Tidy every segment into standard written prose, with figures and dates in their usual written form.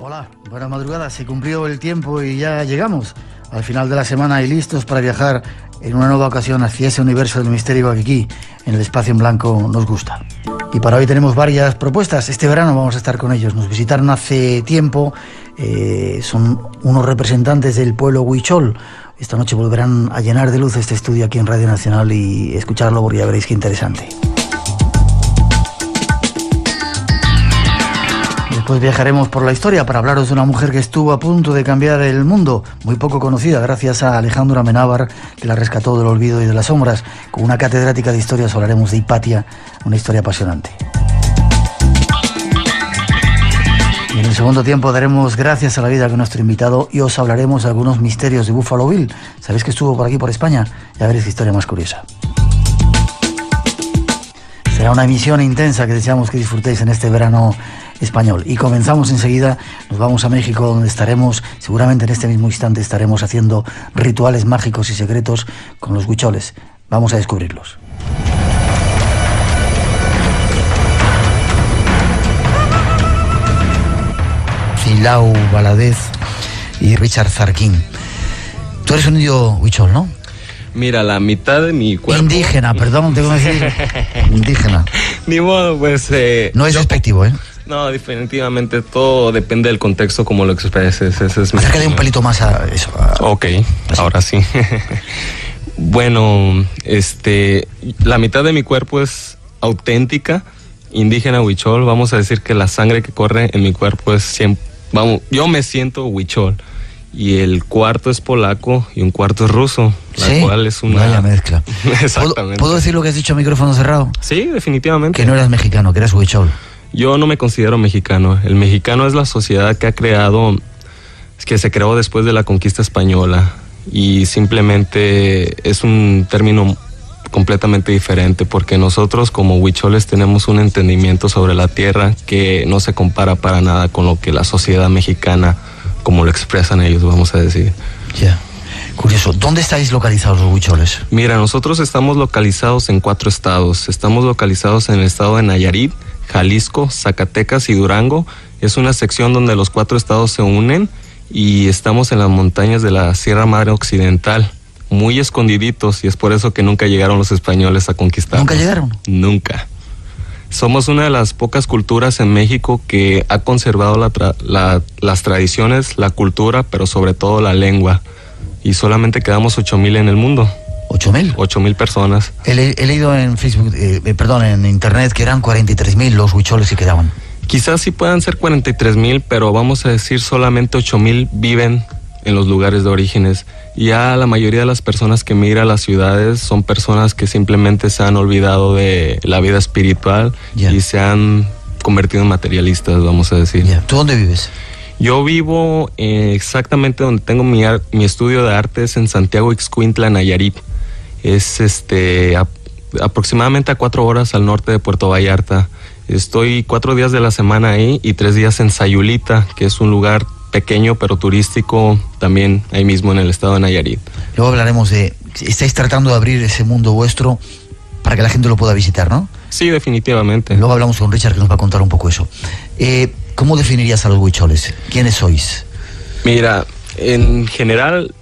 Hola, buena madrugada. Se cumplió el tiempo y ya llegamos al final de la semana y listos para viajar en una nueva ocasión hacia ese universo del misterio que aquí, en el espacio en blanco, nos gusta. Y para hoy tenemos varias propuestas. Este verano vamos a estar con ellos. Nos visitaron hace tiempo. Son unos representantes del pueblo huichol. Esta noche volverán a llenar de luz este estudio aquí en Radio Nacional y escucharlo porque ya veréis qué interesante. Después viajaremos por la historia para hablaros de una mujer que estuvo a punto de cambiar el mundo, muy poco conocida gracias a Alejandro Amenábar, que la rescató del olvido y de las sombras. Con una catedrática de historia os hablaremos de Hipatia, una historia apasionante. Y en el segundo tiempo daremos gracias a la vida con nuestro invitado y os hablaremos de algunos misterios de Buffalo Bill. ¿Sabéis que estuvo por aquí, por España? Ya veréis qué historia más curiosa. Será una emisión intensa que deseamos que disfrutéis en este verano español. Y comenzamos enseguida, nos vamos a México, donde estaremos, seguramente en este mismo instante estaremos haciendo rituales mágicos y secretos con los huicholes. Vamos a descubrirlos. Cilau Valadez y Richard Zarquín. Tú eres un indio huichol, ¿no? Mira, la mitad de mi cuerpo... Indígena, perdón, tengo que decir indígena. Ni modo, pues... no es despectivo, ¿eh? No, definitivamente todo depende del contexto como lo expreses. Ese es Acércate un pelito más a eso. Ok, así. Ahora sí. Bueno, la mitad de mi cuerpo es auténtica, indígena huichol. Vamos a decir que la sangre que corre en mi cuerpo es siempre... yo me siento huichol. Y el cuarto es polaco y un cuarto es ruso, la cual es una... Vaya mezcla. Exactamente. ¿Puedo decir lo que has dicho a micrófono cerrado? Sí, definitivamente. Que no eras mexicano, que eras huichol. Yo no me considero mexicano. El mexicano es la sociedad que se creó después de la conquista española. Y simplemente es un término completamente diferente, porque nosotros como huicholes tenemos un entendimiento sobre la tierra que no se compara para nada con lo que la sociedad mexicana, como lo expresan ellos, vamos a decir. Ya. Curioso. ¿Dónde estáis localizados los huicholes? Mira, nosotros estamos localizados en 4 estados. Estamos localizados en el estado de Nayarit, Jalisco, Zacatecas y Durango. Es una sección donde los 4 estados se unen y estamos en las montañas de la Sierra Madre Occidental, muy escondiditos, y es por eso que nunca llegaron los españoles a conquistar. ¿Nunca llegaron? Nunca. Somos una de las pocas culturas en México que ha conservado las tradiciones, la cultura, pero sobre todo la lengua. Y solamente quedamos 8,000 en el mundo. ¿8,000? 8,000 personas. He leído en Facebook, en internet, que eran 43,000 los huicholes que quedaban. Quizás sí puedan ser 43,000, pero vamos a decir solamente 8,000 viven en los lugares de orígenes. Ya la mayoría de las personas que migran a las ciudades son personas que simplemente se han olvidado de la vida espiritual y se han convertido en materialistas, vamos a decir. ¿Tú dónde vives? Yo vivo exactamente donde tengo mi estudio de arte, es en Santiago Ixcuintla, Nayarit. Es aproximadamente a 4 horas al norte de Puerto Vallarta. Estoy 4 días de la semana ahí y 3 días en Sayulita, que es un lugar pequeño pero turístico también ahí mismo en el estado de Nayarit. Luego hablaremos de... Estáis tratando de abrir ese mundo vuestro para que la gente lo pueda visitar, ¿no? Sí, definitivamente. Luego hablamos con Richard, que nos va a contar un poco eso. ¿Cómo definirías a los huicholes? ¿Quiénes sois? Mira, en general,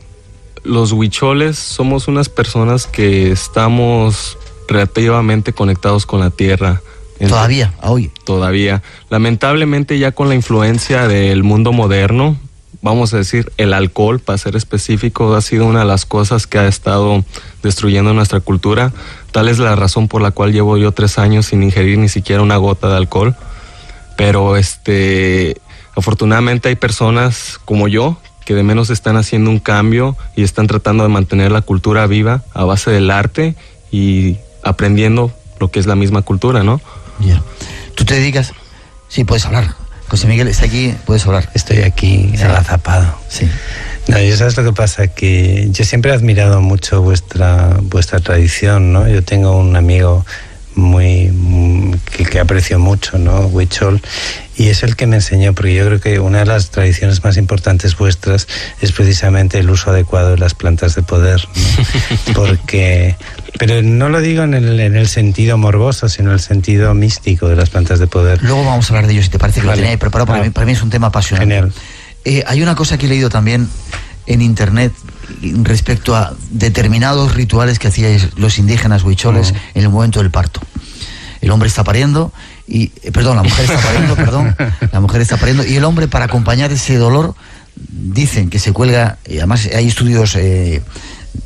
los huicholes somos unas personas que estamos relativamente conectados con la tierra. ¿Todavía? ¿Hoy? Todavía. Lamentablemente, ya con la influencia del mundo moderno, vamos a decir, el alcohol, para ser específico, ha sido una de las cosas que ha estado destruyendo nuestra cultura. Tal es la razón por la cual llevo yo 3 años sin ingerir ni siquiera una gota de alcohol. Pero afortunadamente hay personas como yo que de menos están haciendo un cambio y están tratando de mantener la cultura viva a base del arte y aprendiendo lo que es la misma cultura, ¿no? Ya. ¿Tú te dedicas? Sí, puedes hablar. José Miguel está aquí, puedes hablar. Estoy aquí, agazapado. Sí. No, yo sabes lo que pasa, que yo siempre he admirado mucho vuestra tradición, ¿no? Yo tengo un amigo que aprecio mucho, ¿no? Huichol, y es el que me enseñó, porque yo creo que una de las tradiciones más importantes vuestras es precisamente el uso adecuado de las plantas de poder, ¿no? Porque Pero no lo digo en el sentido morboso, sino en el sentido místico de las plantas de poder. Luego vamos a hablar de ello, si te parece que lo tenía ahí preparado. Para mí es un tema apasionante. Genial. Hay una cosa que he leído también en internet respecto a determinados rituales que hacíais los indígenas huicholes en el momento del parto. El hombre está pariendo la mujer está pariendo, la mujer está pariendo, y el hombre, para acompañar ese dolor, dicen que se cuelga, y además hay estudios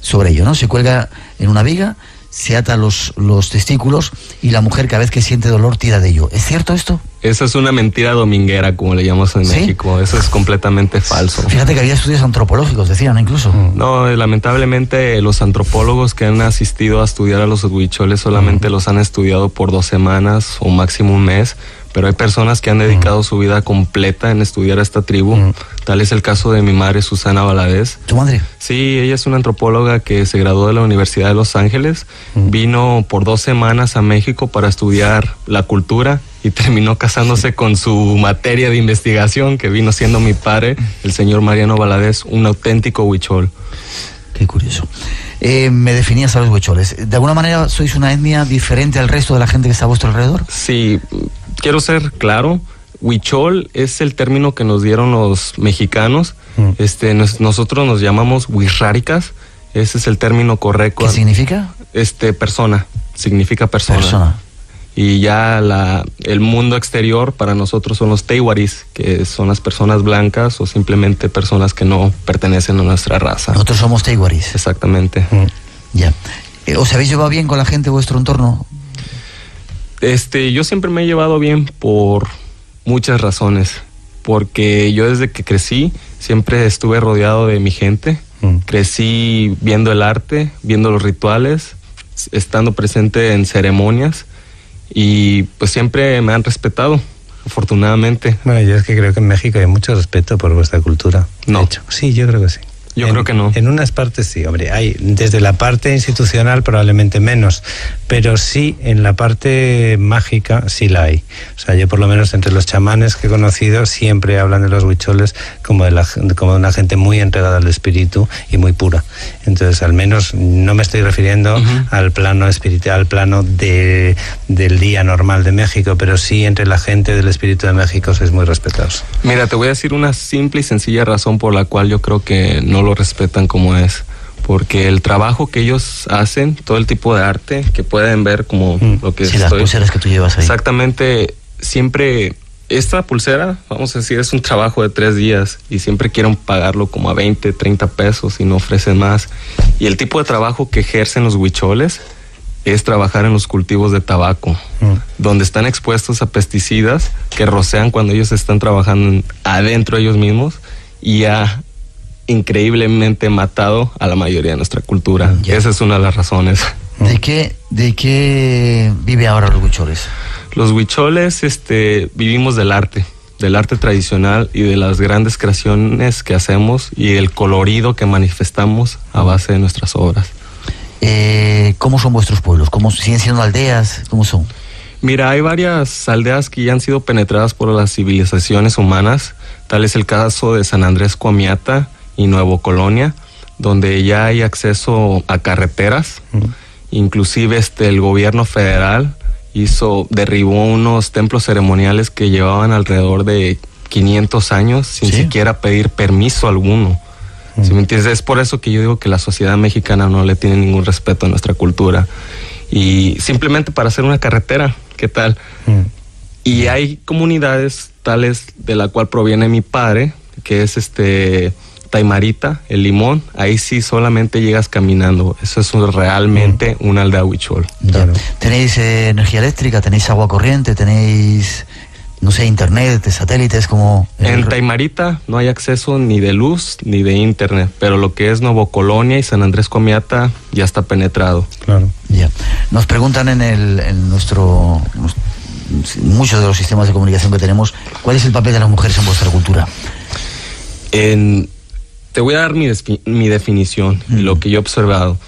sobre ello, ¿no? Se cuelga en una viga, se ata los testículos, y la mujer, cada vez que siente dolor, tira de ello. ¿Es cierto esto? Eso es una mentira dominguera, como le llamamos en México. Eso es completamente falso. Fíjate que había estudios antropológicos, decían incluso. No, lamentablemente los antropólogos que han asistido a estudiar a los huicholes solamente los han estudiado por 2 semanas o máximo un mes, pero hay personas que han dedicado su vida completa en estudiar a esta tribu. Tal es el caso de mi madre, Susana Valadez. ¿Tu madre? Sí, ella es una antropóloga que se graduó de la Universidad de Los Ángeles, vino por 2 semanas a México para estudiar la cultura y terminó casándose con su materia de investigación, que vino siendo mi padre, el señor Mariano Valadez, un auténtico huichol. Qué curioso. Me definías a los huicholes. ¿De alguna manera sois una etnia diferente al resto de la gente que está a vuestro alrededor? Sí, quiero ser claro. Huichol es el término que nos dieron los mexicanos. Nosotros nos llamamos huirráricas. Ese es el término correcto. ¿Qué significa? Persona. Significa persona. Y ya el mundo exterior para nosotros son los teiwaris, que son las personas blancas o simplemente personas que no pertenecen a nuestra raza. Nosotros somos teiwaris. Exactamente. Ya. ¿Os habéis llevado bien con la gente de vuestro entorno? Yo siempre me he llevado bien por muchas razones. Porque yo desde que crecí siempre estuve rodeado de mi gente. Crecí viendo el arte, viendo los rituales, estando presente en ceremonias. Y pues siempre me han respetado, afortunadamente. Bueno, yo es que creo que en México hay mucho respeto por vuestra cultura. No. De hecho, sí, yo creo que sí. Yo creo que no. En unas partes sí, hombre, hay desde la parte institucional probablemente menos, pero sí en la parte mágica sí la hay. O sea, yo por lo menos entre los chamanes que he conocido siempre hablan de los huicholes como de una gente muy entregada al espíritu y muy pura. Entonces, al menos no me estoy refiriendo al plano espiritual, al plano del día normal de México, pero sí entre la gente del espíritu de México sois muy respetados. Mira, te voy a decir una simple y sencilla razón por la cual yo creo que no lo respetan como es, porque el trabajo que ellos hacen, todo el tipo de arte que pueden ver, como lo que las pulseras que tú llevas ahí. Exactamente, siempre esta pulsera, vamos a decir, es un trabajo de 3 días y siempre quieren pagarlo como a 20, 30 pesos y no ofrecen más. Y el tipo de trabajo que ejercen los huicholes es trabajar en los cultivos de tabaco, donde están expuestos a pesticidas que rocean cuando ellos están trabajando adentro ellos mismos, y increíblemente matado a la mayoría de nuestra cultura. Esa es una de las razones. ¿De qué vive ahora los huicholes? Los huicholes vivimos del arte tradicional y de las grandes creaciones que hacemos y el colorido que manifestamos a base de nuestras obras. ¿Cómo son vuestros pueblos? ¿Cómo siguen siendo aldeas? ¿Cómo son? Mira, hay varias aldeas que ya han sido penetradas por las civilizaciones humanas. Tal es el caso de San Andrés Coamiata y Nuevo Colonia, donde ya hay acceso a carreteras. Inclusive el gobierno federal derribó unos templos ceremoniales que llevaban alrededor de 500 años sin siquiera pedir permiso alguno. ¿Sí me entiendes? Es por eso que yo digo que la sociedad mexicana no le tiene ningún respeto a nuestra cultura. Y simplemente para hacer una carretera, ¿qué tal? Y hay comunidades tales de la cual proviene mi padre, que es Taimarita, El Limón. Ahí sí solamente llegas caminando. Eso es realmente una aldea huichol. Claro. ¿Tenéis energía eléctrica? ¿Tenéis agua corriente? ¿Tenéis, no sé, internet, satélites? Como en Taimarita no hay acceso ni de luz ni de internet, pero lo que es Nuevo Colonia y San Andrés Coamiata ya está penetrado. Claro. Ya. Nos preguntan en muchos de los sistemas de comunicación que tenemos, ¿cuál es el papel de las mujeres en vuestra cultura? Te voy a dar mi definición, lo que yo he observado.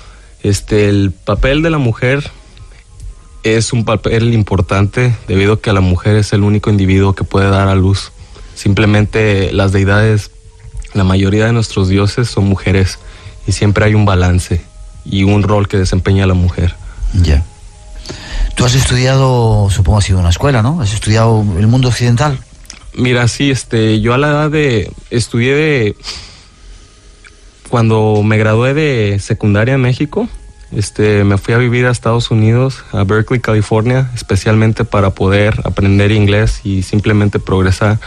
El papel de la mujer es un papel importante debido a que la mujer es el único individuo que puede dar a luz. Simplemente las deidades, la mayoría de nuestros dioses son mujeres y siempre hay un balance. y un rol que desempeña la mujer. Ya. Tú has estudiado, supongo, has ido a una escuela, ¿no? ¿Has estudiado el mundo occidental? Mira, sí, yo a la edad cuando me gradué de secundaria en México, me fui a vivir a Estados Unidos, a Berkeley, California, especialmente para poder aprender inglés y simplemente progresar.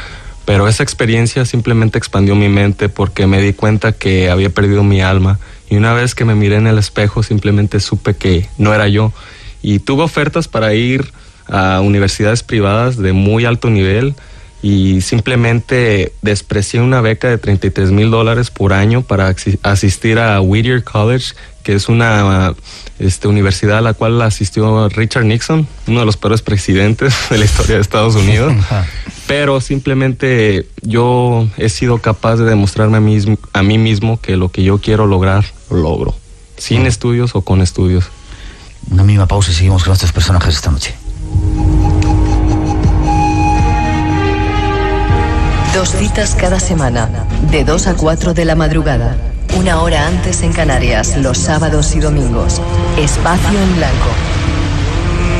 Pero esa experiencia simplemente expandió mi mente porque me di cuenta que había perdido mi alma. Y una vez que me miré en el espejo, simplemente supe que no era yo. Y tuve ofertas para ir a universidades privadas de muy alto nivel y simplemente desprecié una beca de $33,000 por año para asistir a Whittier College, que es una universidad a la cual asistió Richard Nixon, uno de los peores presidentes de la historia de Estados Unidos. Pero simplemente yo he sido capaz de demostrarme a mí mismo que lo que yo quiero lograr, lo logro, sin estudios o con estudios. Una mínima pausa y seguimos con nuestros personajes esta noche. 2 citas cada semana, de 2 a 4 de la madrugada. 1 hora antes en Canarias, los sábados y domingos. Espacio en Blanco.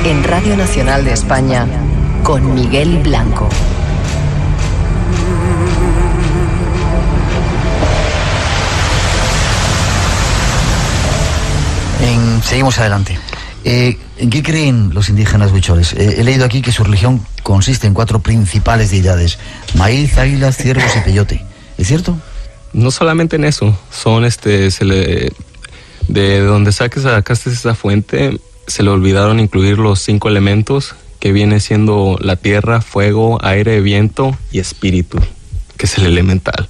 En Radio Nacional de España, con Miguel Blanco. Seguimos adelante. ¿En qué creen los indígenas huicholes? He leído aquí que su religión consiste en 4 principales deidades: maíz, águilas, ciervos y peyote. ¿Es cierto? No solamente en eso, son de donde sacaste esa fuente, se le olvidaron incluir los 5 elementos, que viene siendo la tierra, fuego, aire, viento y espíritu, que es el elemental.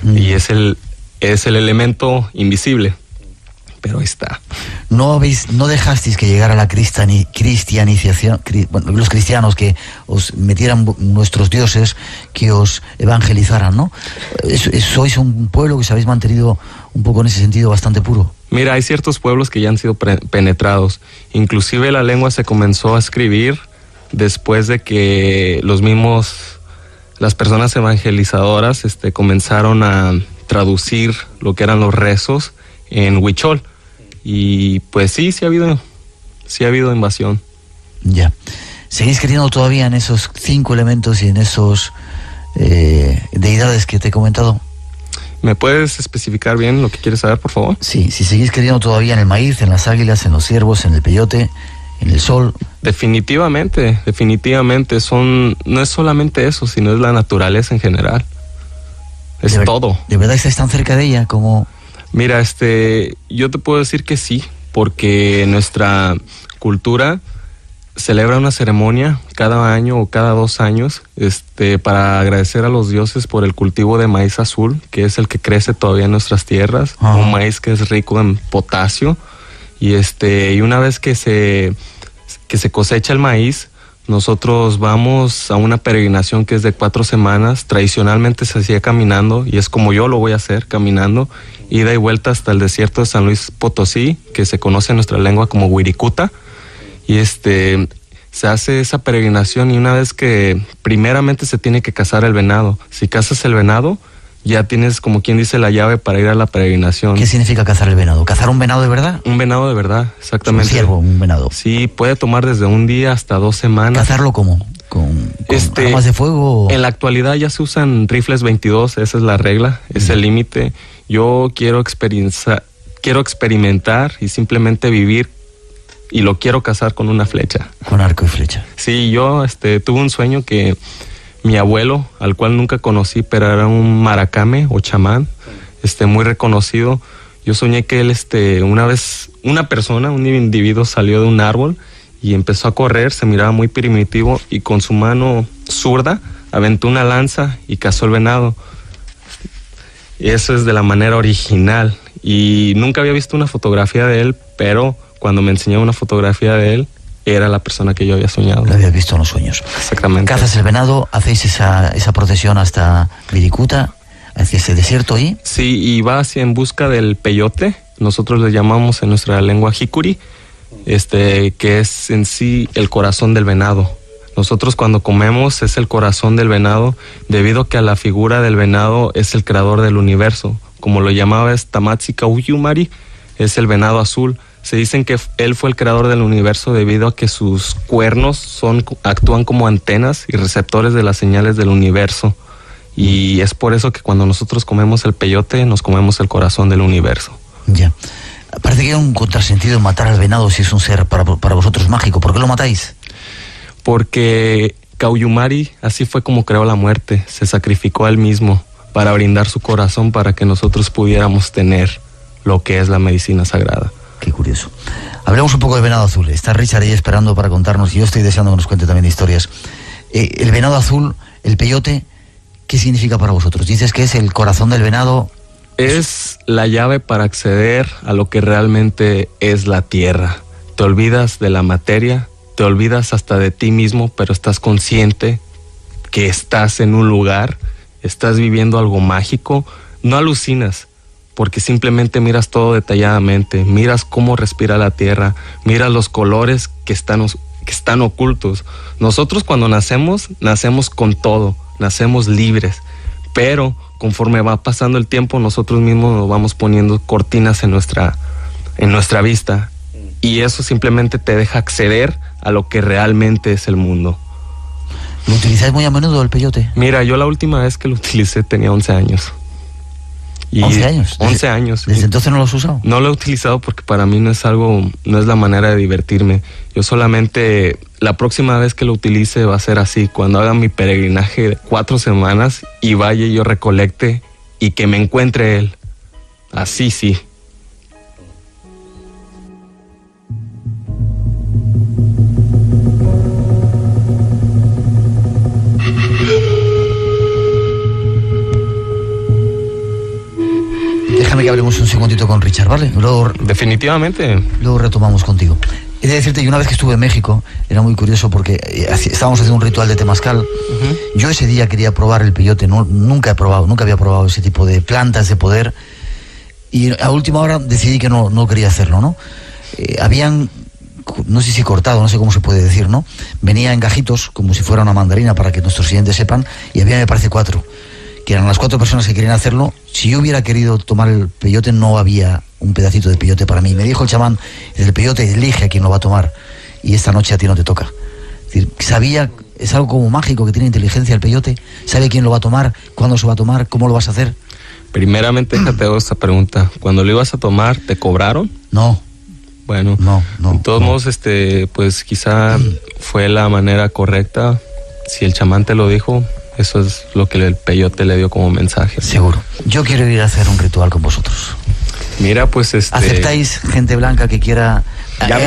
Y es el elemento invisible. Pero ahí está. ¿No dejasteis que llegara la cristianización, los cristianos, que os metieran nuestros dioses, que os evangelizaran, ¿no? Sois un pueblo que os habéis mantenido un poco en ese sentido bastante puro. Mira, hay ciertos pueblos que ya han sido penetrados. Inclusive la lengua se comenzó a escribir después de que las personas evangelizadoras comenzaron a traducir lo que eran los rezos en huichol, y pues sí ha habido invasión. Ya. ¿Seguís creyendo todavía en esos 5 elementos y en esos deidades que te he comentado? ¿Me puedes especificar bien lo que quieres saber, por favor? Sí, si seguís creyendo todavía en el maíz, en las águilas, en los ciervos, en el peyote, en el sol. Definitivamente, no es solamente eso, sino es la naturaleza en general. Es todo. ¿De verdad estáis tan cerca de ella como...? Mira, yo te puedo decir que sí, porque nuestra cultura celebra una ceremonia cada año o cada 2 años, para agradecer a los dioses por el cultivo de maíz azul, que es el que crece todavía en nuestras tierras, un maíz que es rico en potasio, y una vez que se cosecha el maíz, nosotros vamos a una peregrinación que es de 4 semanas. Tradicionalmente se hacía caminando, y es como yo lo voy a hacer, caminando, ida y vuelta hasta el desierto de San Luis Potosí, que se conoce en nuestra lengua como Wirikuta. Y se hace esa peregrinación, y una vez que primeramente se tiene que cazar el venado. Si cazas el venado, ya tienes, como quien dice, la llave para ir a la peregrinación. ¿Qué significa cazar el venado? ¿Cazar un venado de verdad? Un venado de verdad, exactamente. Un ciervo, un venado. Sí, puede tomar desde un día hasta 2 semanas. ¿Cazarlo cómo? ¿Con armas de fuego? En la actualidad ya se usan rifles 22, esa es la regla, es el límite. Yo quiero experimentar y simplemente vivir, y lo quiero cazar con una flecha. Con arco y flecha. Sí, yo tuve un sueño que mi abuelo, al cual nunca conocí, pero era un maracame o chamán, muy reconocido. Yo soñé que él, una vez, un individuo salió de un árbol y empezó a correr, se miraba muy primitivo, y con su mano zurda aventó una lanza y cazó el venado. Y eso es de la manera original. Y nunca había visto una fotografía de él, pero cuando me enseñó una fotografía de él, era la persona que yo había soñado. Lo había visto en los sueños. Exactamente. Cazas el venado, hacéis esa procesión hasta Wirikuta, hacia ese desierto ahí. Sí, y va en busca del peyote. Nosotros le llamamos en nuestra lengua jicuri, que es en sí el corazón del venado. Nosotros cuando comemos es el corazón del venado, debido a que a la figura del venado es el creador del universo. Como lo llamaba es Tamatsi Kauyumari, es el venado azul. Se dicen que él fue el creador del universo debido a que sus cuernos actúan como antenas y receptores de las señales del universo. Y es por eso que cuando nosotros comemos el peyote, nos comemos el corazón del universo. Ya. Parece que hay un contrasentido en matar al venado si es un ser para vosotros mágico. ¿Por qué lo matáis? Porque Caullumari así fue como creó la muerte. Se sacrificó a él mismo para brindar su corazón para que nosotros pudiéramos tener lo que es la medicina sagrada. Qué curioso. Hablemos un poco del venado azul. Está Richard ahí esperando para contarnos, y yo estoy deseando que nos cuente también historias. El venado azul, el peyote, ¿qué significa para vosotros? Dices que es el corazón del venado. Es la llave para acceder a lo que realmente es la tierra. Te olvidas de la materia, te olvidas hasta de ti mismo, pero estás consciente que estás en un lugar, estás viviendo algo mágico, no alucinas, porque simplemente miras todo detalladamente, miras cómo respira la tierra, miras los colores que están ocultos. Nosotros cuando nacemos con todo, nacemos libres, pero conforme va pasando el tiempo, nosotros mismos nos vamos poniendo cortinas en nuestra vista, y eso simplemente te deja acceder a lo que realmente es el mundo. ¿Lo utilizáis muy a menudo el peyote? Mira, yo la última vez que lo utilicé tenía 11 años. Y 11 años. 11 años. ¿Desde entonces no lo has usado? No lo he utilizado porque para mí no es la manera de divertirme. Yo solamente, la próxima vez que lo utilice va a ser así, cuando haga mi peregrinaje de 4 semanas y vaya y yo recolecte y que me encuentre él. Así sí. Déjame que hablemos un segundito con Richard, ¿vale? Definitivamente. Luego retomamos contigo. He de decirte, yo una vez que estuve en México, era muy curioso porque estábamos haciendo un ritual de temazcal. Yo ese día quería probar el peyote, nunca había probado ese tipo de plantas de poder, y a última hora decidí que no quería hacerlo, ¿no? Habían, no sé si cortado, no sé cómo se puede decir, ¿no? Venía en gajitos, como si fuera una mandarina, para que nuestros siguientes sepan, y había, me parece, 4, que eran las 4 personas que querían hacerlo. Si yo hubiera querido tomar el peyote, no había un pedacito de peyote para mí. Me dijo el chamán, el peyote elige a quién lo va a tomar, y esta noche a ti no te toca. Es decir, sabía, es algo como mágico, que tiene inteligencia el peyote, sabe quién lo va a tomar, cuándo se va a tomar, cómo lo vas a hacer. Primeramente, déjate hago esta pregunta. ¿Cuando lo ibas a tomar, te cobraron? No. Bueno, no. De todos modos, pues quizá fue la manera correcta. Si el chamán te lo dijo, eso es lo que el peyote le dio como mensaje. Seguro. Yo quiero ir a hacer un ritual con vosotros. Mira, pues ¿aceptáis gente blanca que quiera? Ya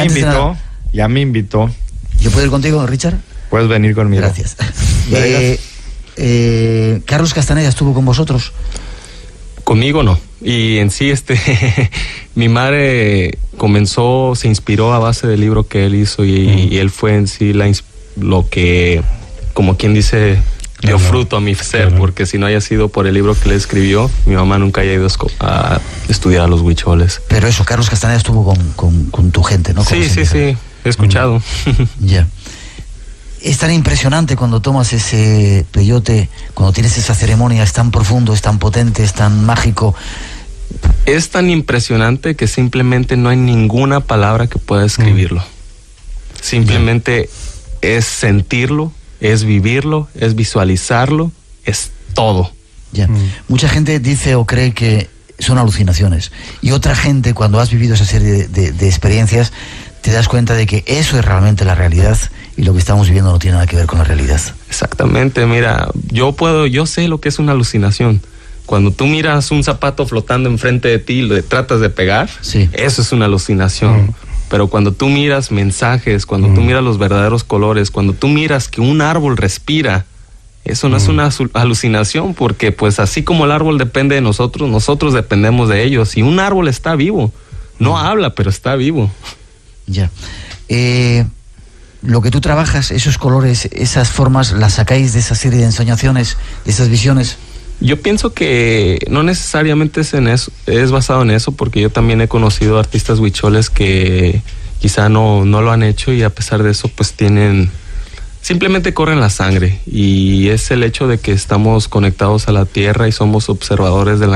me invitó. ¿Yo puedo ir contigo, Richard? Puedes venir conmigo. Gracias. Carlos Castaneda estuvo con vosotros. Conmigo no. Y en sí, mi madre se inspiró a base del libro que él hizo, y él fue en sí lo que, como quien dice, dio fruto a mi ser, porque si no haya sido por el libro que él escribió, mi mamá nunca haya ido a estudiar a los huicholes. Pero eso, Carlos Castaneda estuvo con tu gente, ¿no? Sí, he escuchado. Ya. Es tan impresionante cuando tomas ese peyote, cuando tienes esa ceremonia, es tan profundo, es tan potente, es tan mágico. Es tan impresionante que simplemente no hay ninguna palabra que pueda escribirlo. Simplemente es sentirlo, es vivirlo, es visualizarlo, es todo. Ya. Mucha gente dice o cree que son alucinaciones, y otra gente, cuando has vivido esa serie de experiencias, te das cuenta de que eso es realmente la realidad, y lo que estamos viviendo no tiene nada que ver con la realidad. Exactamente. Mira, yo sé lo que es una alucinación. Cuando tú miras un zapato flotando enfrente de ti y le tratas de pegar, sí, eso es una alucinación. Pero cuando tú miras mensajes, cuando tú miras los verdaderos colores, cuando tú miras que un árbol respira, eso no es una alucinación, porque pues así como el árbol depende de nosotros, nosotros dependemos de ellos. Y un árbol está vivo, no habla, pero está vivo. Ya. Lo que tú trabajas, esos colores, esas formas, las sacáis de esa serie de ensoñaciones, de esas visiones. Yo pienso que no necesariamente es basado en eso, porque yo también he conocido artistas huicholes que quizá no lo han hecho, y a pesar de eso pues simplemente corre en la sangre, y es el hecho de que estamos conectados a la tierra y somos observadores de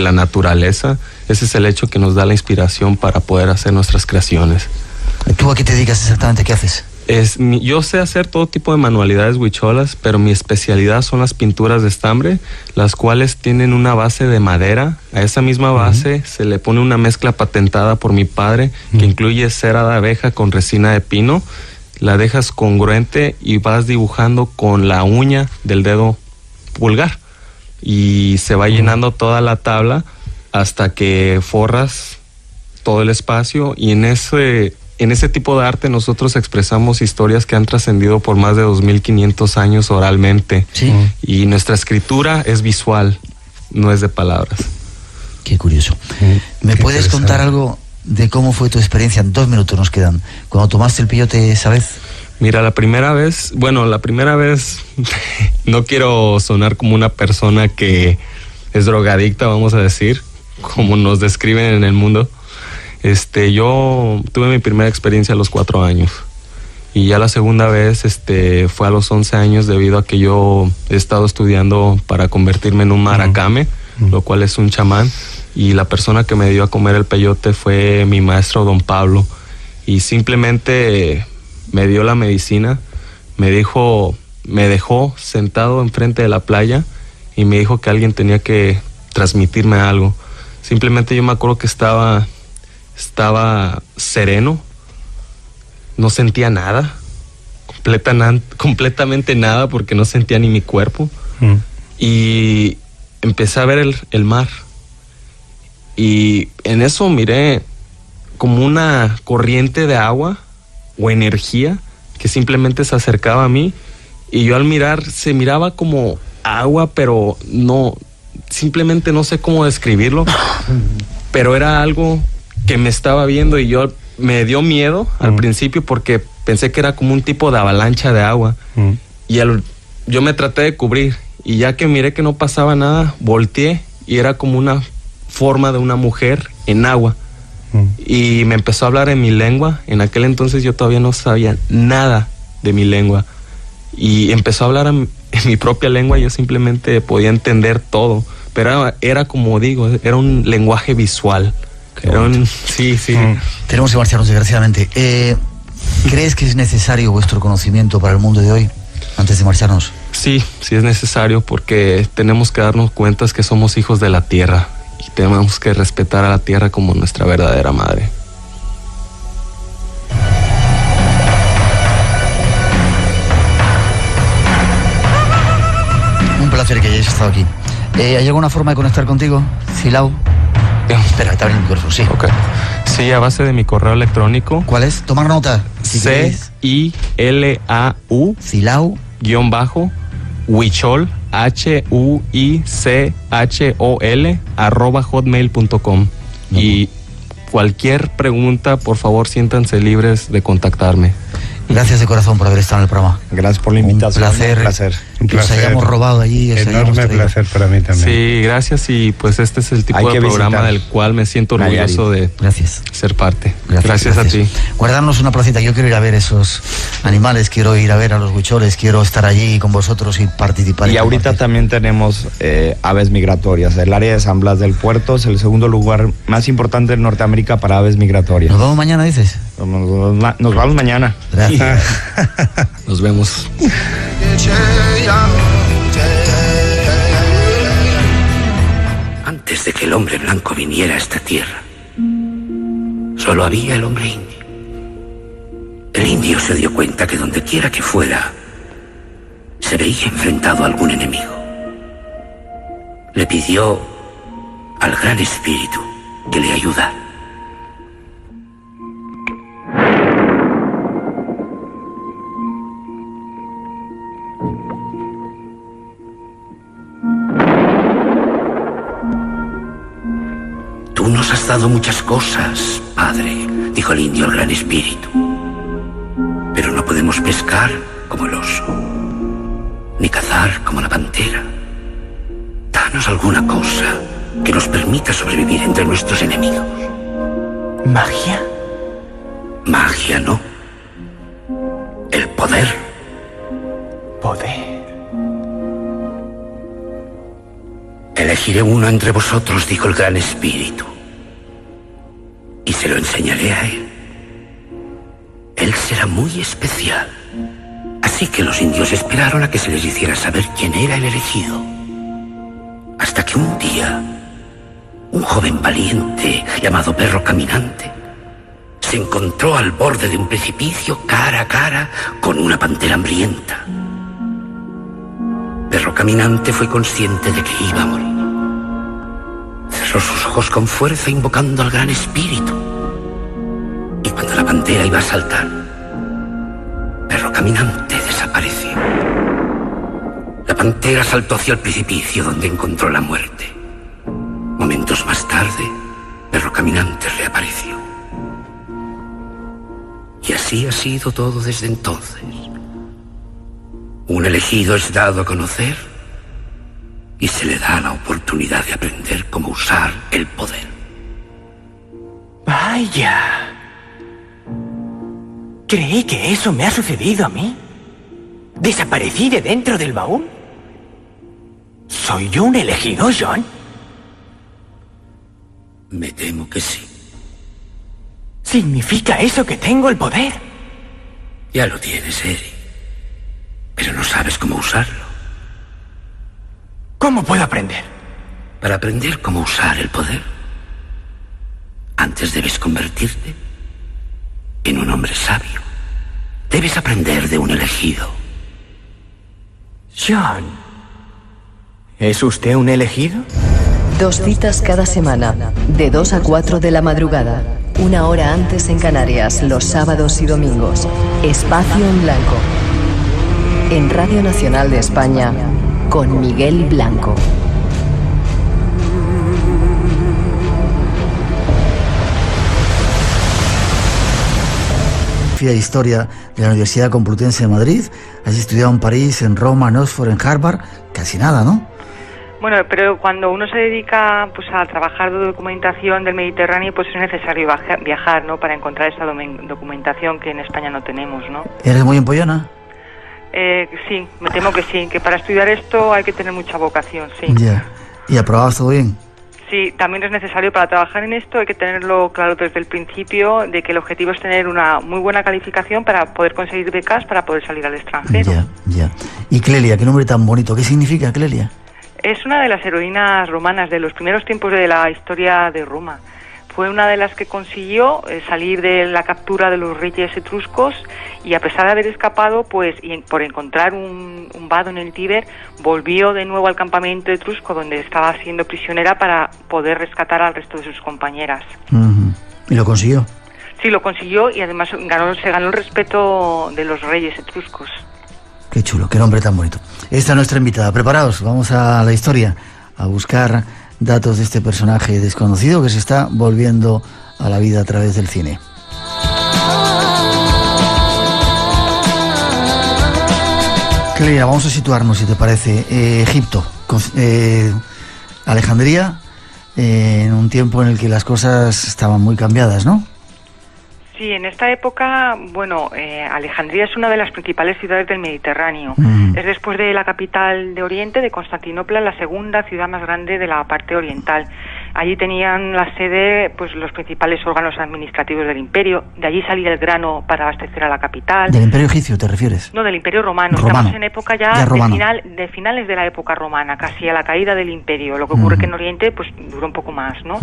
la naturaleza. Ese es el hecho que nos da la inspiración para poder hacer nuestras creaciones. ¿Tú a qué te dedicas exactamente? ¿Qué haces? Yo sé hacer todo tipo de manualidades huicholas, pero mi especialidad son las pinturas de estambre, las cuales tienen una base de madera. A esa misma base se le pone una mezcla patentada por mi padre, que incluye cera de abeja con resina de pino. La dejas congruente y vas dibujando con la uña del dedo pulgar, y se va llenando toda la tabla hasta que forras todo el espacio. Y en ese tipo de arte nosotros expresamos historias que han trascendido por más de 2500 años oralmente. Sí. Y nuestra escritura es visual, no es de palabras. Qué curioso. ¿Me puedes contar algo de cómo fue tu experiencia? 2 minutos nos quedan. Cuando tomaste el peyote esa vez. Mira, la primera vez, no quiero sonar como una persona que es drogadicta, vamos a decir, como nos describen en el mundo. Yo tuve mi primera experiencia a los 4 años, y ya la segunda vez fue a los 11 años, debido a que yo he estado estudiando para convertirme en un maracame, lo cual es un chamán, y la persona que me dio a comer el peyote fue mi maestro Don Pablo, y simplemente me dio la medicina, me dejó sentado enfrente de la playa y me dijo que alguien tenía que transmitirme algo. Simplemente yo me acuerdo que estaba sereno, no sentía nada, completamente nada, porque no sentía ni mi cuerpo. Y empecé a ver el mar, y en eso miré como una corriente de agua o energía que simplemente se acercaba a mí, y yo al mirar se miraba como agua, pero no, simplemente no sé cómo describirlo, pero era algo que me estaba viendo, y yo me dio miedo al principio porque pensé que era como un tipo de avalancha de agua, y yo me traté de cubrir, y ya que miré que no pasaba nada, volteé y era como una forma de una mujer en agua, y me empezó a hablar en mi lengua. En aquel entonces yo todavía no sabía nada de mi lengua, y empezó a hablar en mi propia lengua, y yo simplemente podía entender todo, pero era como digo, era un lenguaje visual. Sí. Tenemos que marcharnos, desgraciadamente. ¿Crees que es necesario vuestro conocimiento para el mundo de hoy, antes de marcharnos? Sí es necesario, porque tenemos que darnos cuenta que somos hijos de la tierra, y tenemos que respetar a la tierra como nuestra verdadera madre. Un placer que hayáis estado aquí. ¿Hay alguna forma de conectar contigo, Cilau? Espera, te abrí el micrófono, sí. Okay. Sí, a base de mi correo electrónico. ¿Cuál es? Tomar nota. CILAU Cilau Huichol HUICHOL @hotmail.com. Y cualquier pregunta, por favor, siéntanse libres de contactarme. Gracias de corazón por haber estado en el programa. Gracias por la invitación. Un placer. Que os hayamos robado allí. Enorme placer para mí también. Sí, gracias, y pues este es el tipo de programa del cual me siento orgulloso de ser parte. Gracias a ti. Guardarnos una placita. Yo quiero ir a ver esos animales, quiero ir a ver a los huicholes, quiero estar allí con vosotros y participar. Y ahorita también tenemos aves migratorias. El área de San Blas del Puerto es el segundo lugar más importante en Norteamérica para aves migratorias. ¿Nos vamos mañana, dices? Nos vamos mañana. Gracias. Nos vemos. Antes de que el hombre blanco viniera a esta tierra, solo había el hombre indio. El indio se dio cuenta que donde quiera que fuera, se veía enfrentado a algún enemigo. Le pidió al Gran Espíritu que le ayudara. Tú nos has dado muchas cosas, padre, dijo el indio al Gran Espíritu. Pero no podemos pescar como el oso, ni cazar como la pantera. Danos alguna cosa que nos permita sobrevivir entre nuestros enemigos. ¿Magia? Magia, ¿no? El poder poder. Elegiré uno entre vosotros, dijo el Gran Espíritu, y se lo enseñaré a él. Él será muy especial. Así que los indios esperaron a que se les hiciera saber quién era el elegido. Hasta que un día, un joven valiente llamado Perro Caminante se encontró al borde de un precipicio cara a cara con una pantera hambrienta. Perro Caminante fue consciente de que iba a morir. Cerró sus ojos con fuerza invocando al Gran Espíritu. Y cuando la pantera iba a saltar, Perro Caminante desapareció. La pantera saltó hacia el precipicio donde encontró la muerte. Momentos más tarde, Perro Caminante reapareció. Y así ha sido todo desde entonces. Un elegido es dado a conocer y se le da la oportunidad de aprender cómo usar el poder. Vaya. Creí que eso me ha sucedido a mí. ¿Desaparecí de dentro del baúl? ¿Soy yo un elegido, John? Me temo que sí. ¿Significa eso que tengo el poder? Ya lo tienes, Eric. Pero no sabes cómo usarlo. ¿Cómo puedo aprender? Para aprender cómo usar el poder, antes debes convertirte en un hombre sabio. Debes aprender de un elegido. John, ¿es usted un elegido? 2 citas cada semana, de 2 a 4 de la madrugada. 1 hora antes en Canarias, los sábados y domingos. Espacio en Blanco. En Radio Nacional de España, con Miguel Blanco. Historia de la Universidad Complutense de Madrid. Has estudiado en París, en Roma, en Oxford, en Harvard. Casi nada, ¿no? Bueno, pero cuando uno se dedica pues a trabajar de documentación del Mediterráneo, pues es necesario viajar, ¿no? Para encontrar esa documentación que en España no tenemos, ¿no? ¿Eres muy empollona? Sí, me temo que sí, que para estudiar esto hay que tener mucha vocación, sí. Ya. ¿Y aprobabas todo bien? Sí, también es necesario para trabajar en esto, hay que tenerlo claro desde el principio, de que el objetivo es tener una muy buena calificación para poder conseguir becas, para poder salir al extranjero. Ya. ¿Y Clelia, qué nombre tan bonito? ¿Qué significa Clelia? Es una de las heroínas romanas de los primeros tiempos de la historia de Roma. Fue una de las que consiguió salir de la captura de los reyes etruscos y, a pesar de haber escapado, pues por encontrar un vado en el Tíber, volvió de nuevo al campamento etrusco donde estaba siendo prisionera para poder rescatar al resto de sus compañeras. ¿Y lo consiguió? Sí, lo consiguió y además se ganó el respeto de los reyes etruscos. Qué chulo, qué nombre tan bonito. Esta es nuestra invitada. Preparados, vamos a la historia, a buscar datos de este personaje desconocido que se está volviendo a la vida a través del cine. Clelia, vamos a situarnos, si te parece. Egipto, Alejandría, en un tiempo en el que las cosas estaban muy cambiadas, ¿no? Sí, en esta época, bueno, Alejandría es una de las principales ciudades del Mediterráneo. Es, después de la capital de Oriente, de Constantinopla, la segunda ciudad más grande de la parte oriental. Allí tenían la sede pues los principales órganos administrativos del imperio. De allí salía el grano para abastecer a la capital. ¿Del imperio egipcio te refieres? No, del imperio romano. Estamos en época ya de finales de la época romana, casi a la caída del imperio. Lo que ocurre que en Oriente pues duró un poco más, ¿no?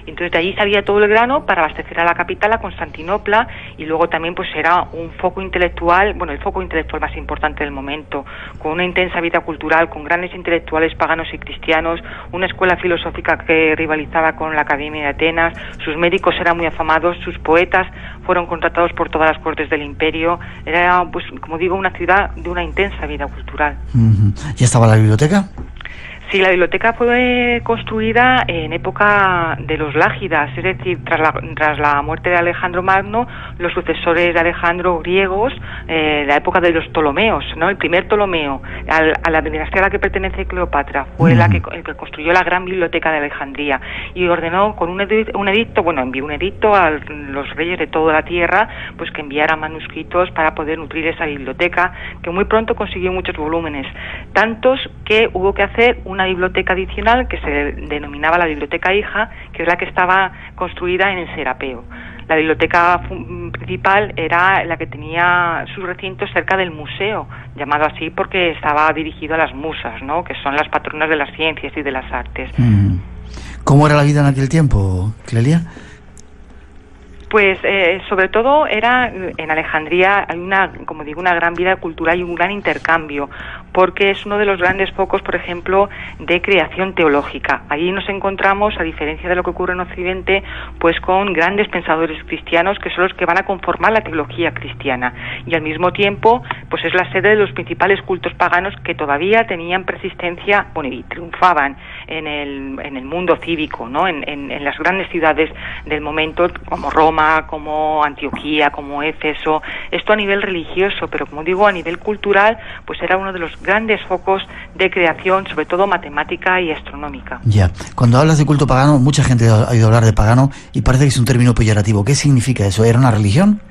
Y entonces de allí salía todo el grano para abastecer a la capital, a Constantinopla, y luego también pues era un foco intelectual, bueno, el foco intelectual más importante del momento, con una intensa vida cultural, con grandes intelectuales paganos y cristianos, una escuela filosófica que rivalizaba con la Academia de Atenas, sus médicos eran muy afamados, sus poetas fueron contratados por todas las cortes del imperio. Era, pues, como digo, una ciudad de una intensa vida cultural. ¿Ya estaba la biblioteca? Sí, la biblioteca fue construida en época de los Lágidas, es decir, tras la muerte de Alejandro Magno, los sucesores de Alejandro griegos, la época de los Ptolomeos, ¿no? El primer Ptolomeo, a la dinastía a la que pertenece Cleopatra, fue el que construyó la gran biblioteca de Alejandría y ordenó con envió un edicto a los reyes de toda la tierra, pues que enviaran manuscritos para poder nutrir esa biblioteca, que muy pronto consiguió muchos volúmenes, tantos que hubo que hacer una biblioteca adicional que se denominaba la biblioteca hija, que es la que estaba construida en el Serapeo. La biblioteca principal era la que tenía sus recintos cerca del museo, llamado así porque estaba dirigido a las musas, ¿no? Que son las patronas de las ciencias y de las artes. ¿Cómo era la vida en aquel tiempo, Clelia? Pues sobre todo era en Alejandría hay una gran vida cultural y un gran intercambio, porque es uno de los grandes focos, por ejemplo, de creación teológica. Allí nos encontramos, a diferencia de lo que ocurre en Occidente, pues con grandes pensadores cristianos que son los que van a conformar la teología cristiana, y al mismo tiempo pues es la sede de los principales cultos paganos que todavía tenían persistencia, y triunfaban en el mundo cívico, ¿no? En las grandes ciudades del momento, como Roma, como Antioquía, como Éfeso. Esto a nivel religioso, pero como digo, a nivel cultural, pues era uno de los grandes focos de creación, sobre todo matemática y astronómica. Ya, cuando hablas de culto pagano, mucha gente ha oído hablar de pagano y parece que es un término peyorativo. ¿Qué significa eso? ¿Era una religión?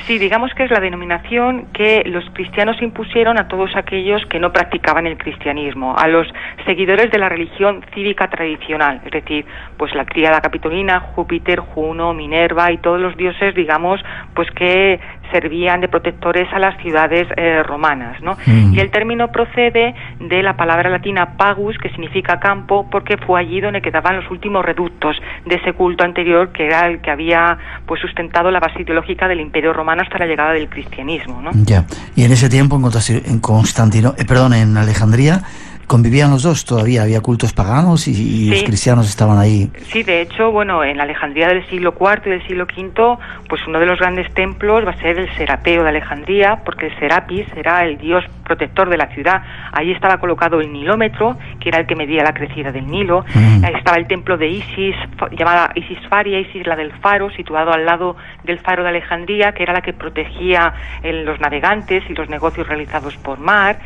Sí, digamos que es la denominación que los cristianos impusieron a todos aquellos que no practicaban el cristianismo, a los seguidores de la religión cívica tradicional, es decir, pues la tríada capitolina, Júpiter, Juno, Minerva y todos los dioses, digamos, pues que servían de protectores a las ciudades romanas, ¿no? Y el término procede de la palabra latina pagus, que significa campo, porque fue allí donde quedaban los últimos reductos de ese culto anterior, que era el que había pues sustentado la base ideológica del Imperio Romano hasta la llegada del cristianismo, ¿no? Ya. Y en ese tiempo en Alejandría ¿convivían los dos? ¿Todavía había cultos paganos y sí, los cristianos estaban ahí? Sí, de hecho, en la Alejandría del siglo IV y del siglo V, pues uno de los grandes templos va a ser el Serapeo de Alejandría, porque el Serapis era el dios protector de la ciudad. Ahí estaba colocado el nilómetro, que era el que medía la crecida del Nilo. Ahí estaba el templo de Isis, llamada Isis Faria, Isis la del faro, situado al lado del faro de Alejandría, que era la que protegía los navegantes y los negocios realizados por mar,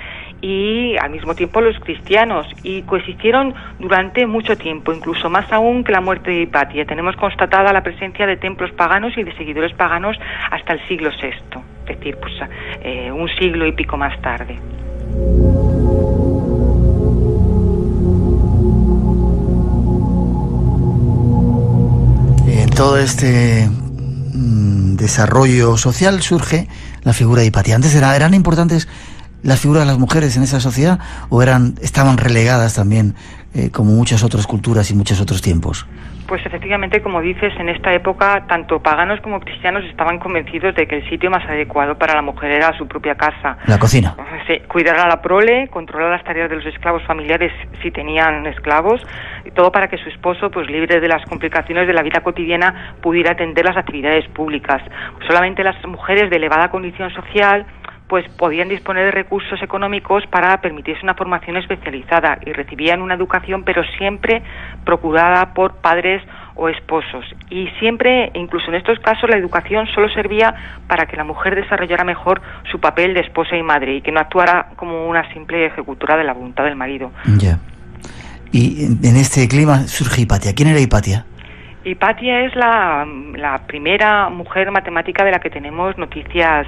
y al mismo tiempo los cristianos, y coexistieron durante mucho tiempo, incluso más aún que la muerte de Hipatia. Tenemos constatada la presencia de templos paganos y de seguidores paganos hasta el siglo VI, es decir, pues un siglo y pico más tarde. En todo este desarrollo social surge la figura de Hipatia. Antes eran importantes las figuras de las mujeres en esa sociedad, o estaban relegadas también, como muchas otras culturas y muchos otros tiempos? Pues efectivamente, como dices, en esta época tanto paganos como cristianos estaban convencidos de que el sitio más adecuado para la mujer era su propia casa. La cocina. Sí, cuidar a la prole, controlar las tareas de los esclavos familiares si tenían esclavos, y todo para que su esposo, pues libre de las complicaciones de la vida cotidiana, pudiera atender las actividades públicas. Solamente las mujeres de elevada condición social pues podían disponer de recursos económicos para permitirse una formación especializada, y recibían una educación, pero siempre procurada por padres o esposos. Y siempre, incluso en estos casos, la educación solo servía para que la mujer desarrollara mejor su papel de esposa y madre, y que no actuara como una simple ejecutora de la voluntad del marido. Ya. Y en este clima surge Hipatia. ¿Quién era Hipatia? Hipatia es la primera mujer matemática de la que tenemos noticias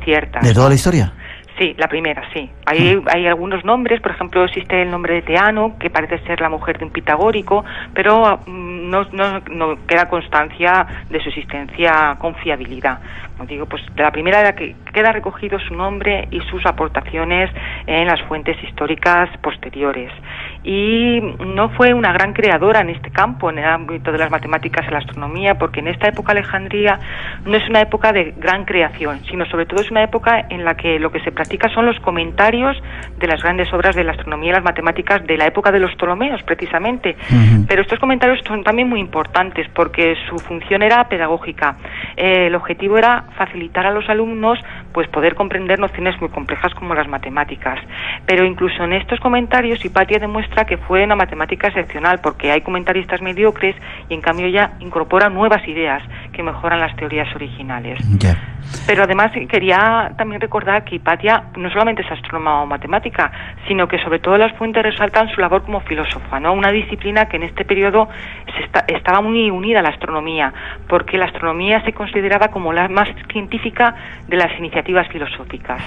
ciertas. ¿De toda la historia? Sí, la primera, sí. Hay algunos nombres, por ejemplo, existe el nombre de Teano, que parece ser la mujer de un pitagórico, pero no queda constancia de su existencia con fiabilidad. Como digo, pues de la primera de la que queda recogido su nombre y sus aportaciones en las fuentes históricas posteriores. Y no fue una gran creadora en este campo, en el ámbito de las matemáticas y la astronomía, porque en esta época Alejandría no es una época de gran creación, sino sobre todo es una época en la que lo que se practica son los comentarios de las grandes obras de la astronomía y las matemáticas de la época de los Ptolomeos, precisamente. Pero estos comentarios son también muy importantes porque su función era pedagógica. El objetivo era facilitar a los alumnos pues poder comprender nociones muy complejas como las matemáticas. Pero incluso en estos comentarios Hipatia demuestra demuestra que fue una matemática excepcional, porque hay comentaristas mediocres y en cambio ella incorpora nuevas ideas que mejoran las teorías originales. Yeah. Pero además quería también recordar que Hipatia no solamente es astrónoma o matemática, sino que sobre todo las fuentes resaltan su labor como filósofa, ¿no? Una disciplina que en este periodo estaba muy unida a la astronomía, porque la astronomía se consideraba como la más científica de las iniciativas filosóficas.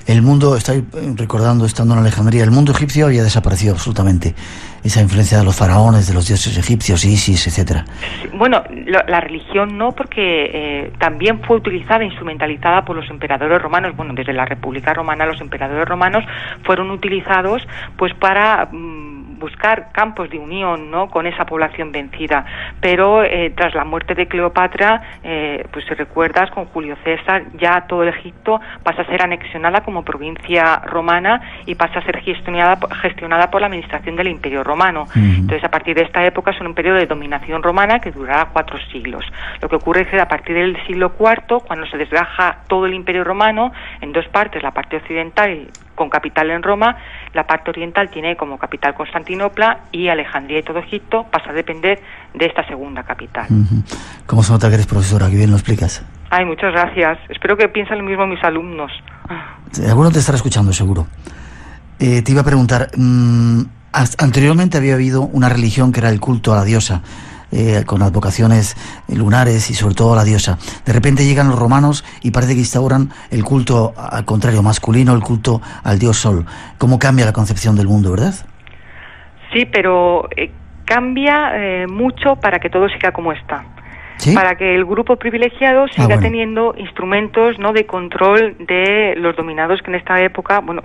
El mundo, estoy recordando estando en Alejandría, el mundo egipcio había desaparecido absolutamente. Esa influencia de los faraones, de los dioses egipcios, Isis, etcétera. Sí, bueno, la religión no, porque también fue utilizada, instrumentalizada por los emperadores romanos. Bueno, desde la República Romana los emperadores romanos fueron utilizados pues para buscar campos de unión, ¿no?, con esa población vencida. Pero tras la muerte de Cleopatra, pues si recuerdas, con Julio César ya todo el Egipto pasa a ser anexionada como provincia romana y pasa a ser gestionada por la administración del Imperio Romano. Entonces, a partir de esta época es un periodo de dominación romana que durará 4 siglos. Lo que ocurre es que a partir del siglo IV, cuando se desgaja todo el Imperio Romano en 2 partes, la parte occidental con capital en Roma, la parte oriental tiene como capital Constantinopla y Alejandría y todo Egipto pasa a depender de esta segunda capital. ¿Cómo se nota que eres profesora? Que bien lo explicas. Ay, muchas gracias. Espero que piensen lo mismo mis alumnos. Alguno te estará escuchando, seguro. Te iba a preguntar, anteriormente había habido una religión que era el culto a la diosa, con advocaciones lunares y sobre todo a la diosa. De repente llegan los romanos y parece que instauran el culto al contrario, masculino, el culto al dios Sol. ¿Cómo cambia la concepción del mundo, verdad? Sí, pero cambia mucho para que todo siga como está. ¿Sí? Para que el grupo privilegiado siga teniendo instrumentos, ¿no?, de control de los dominados, que en esta época, bueno,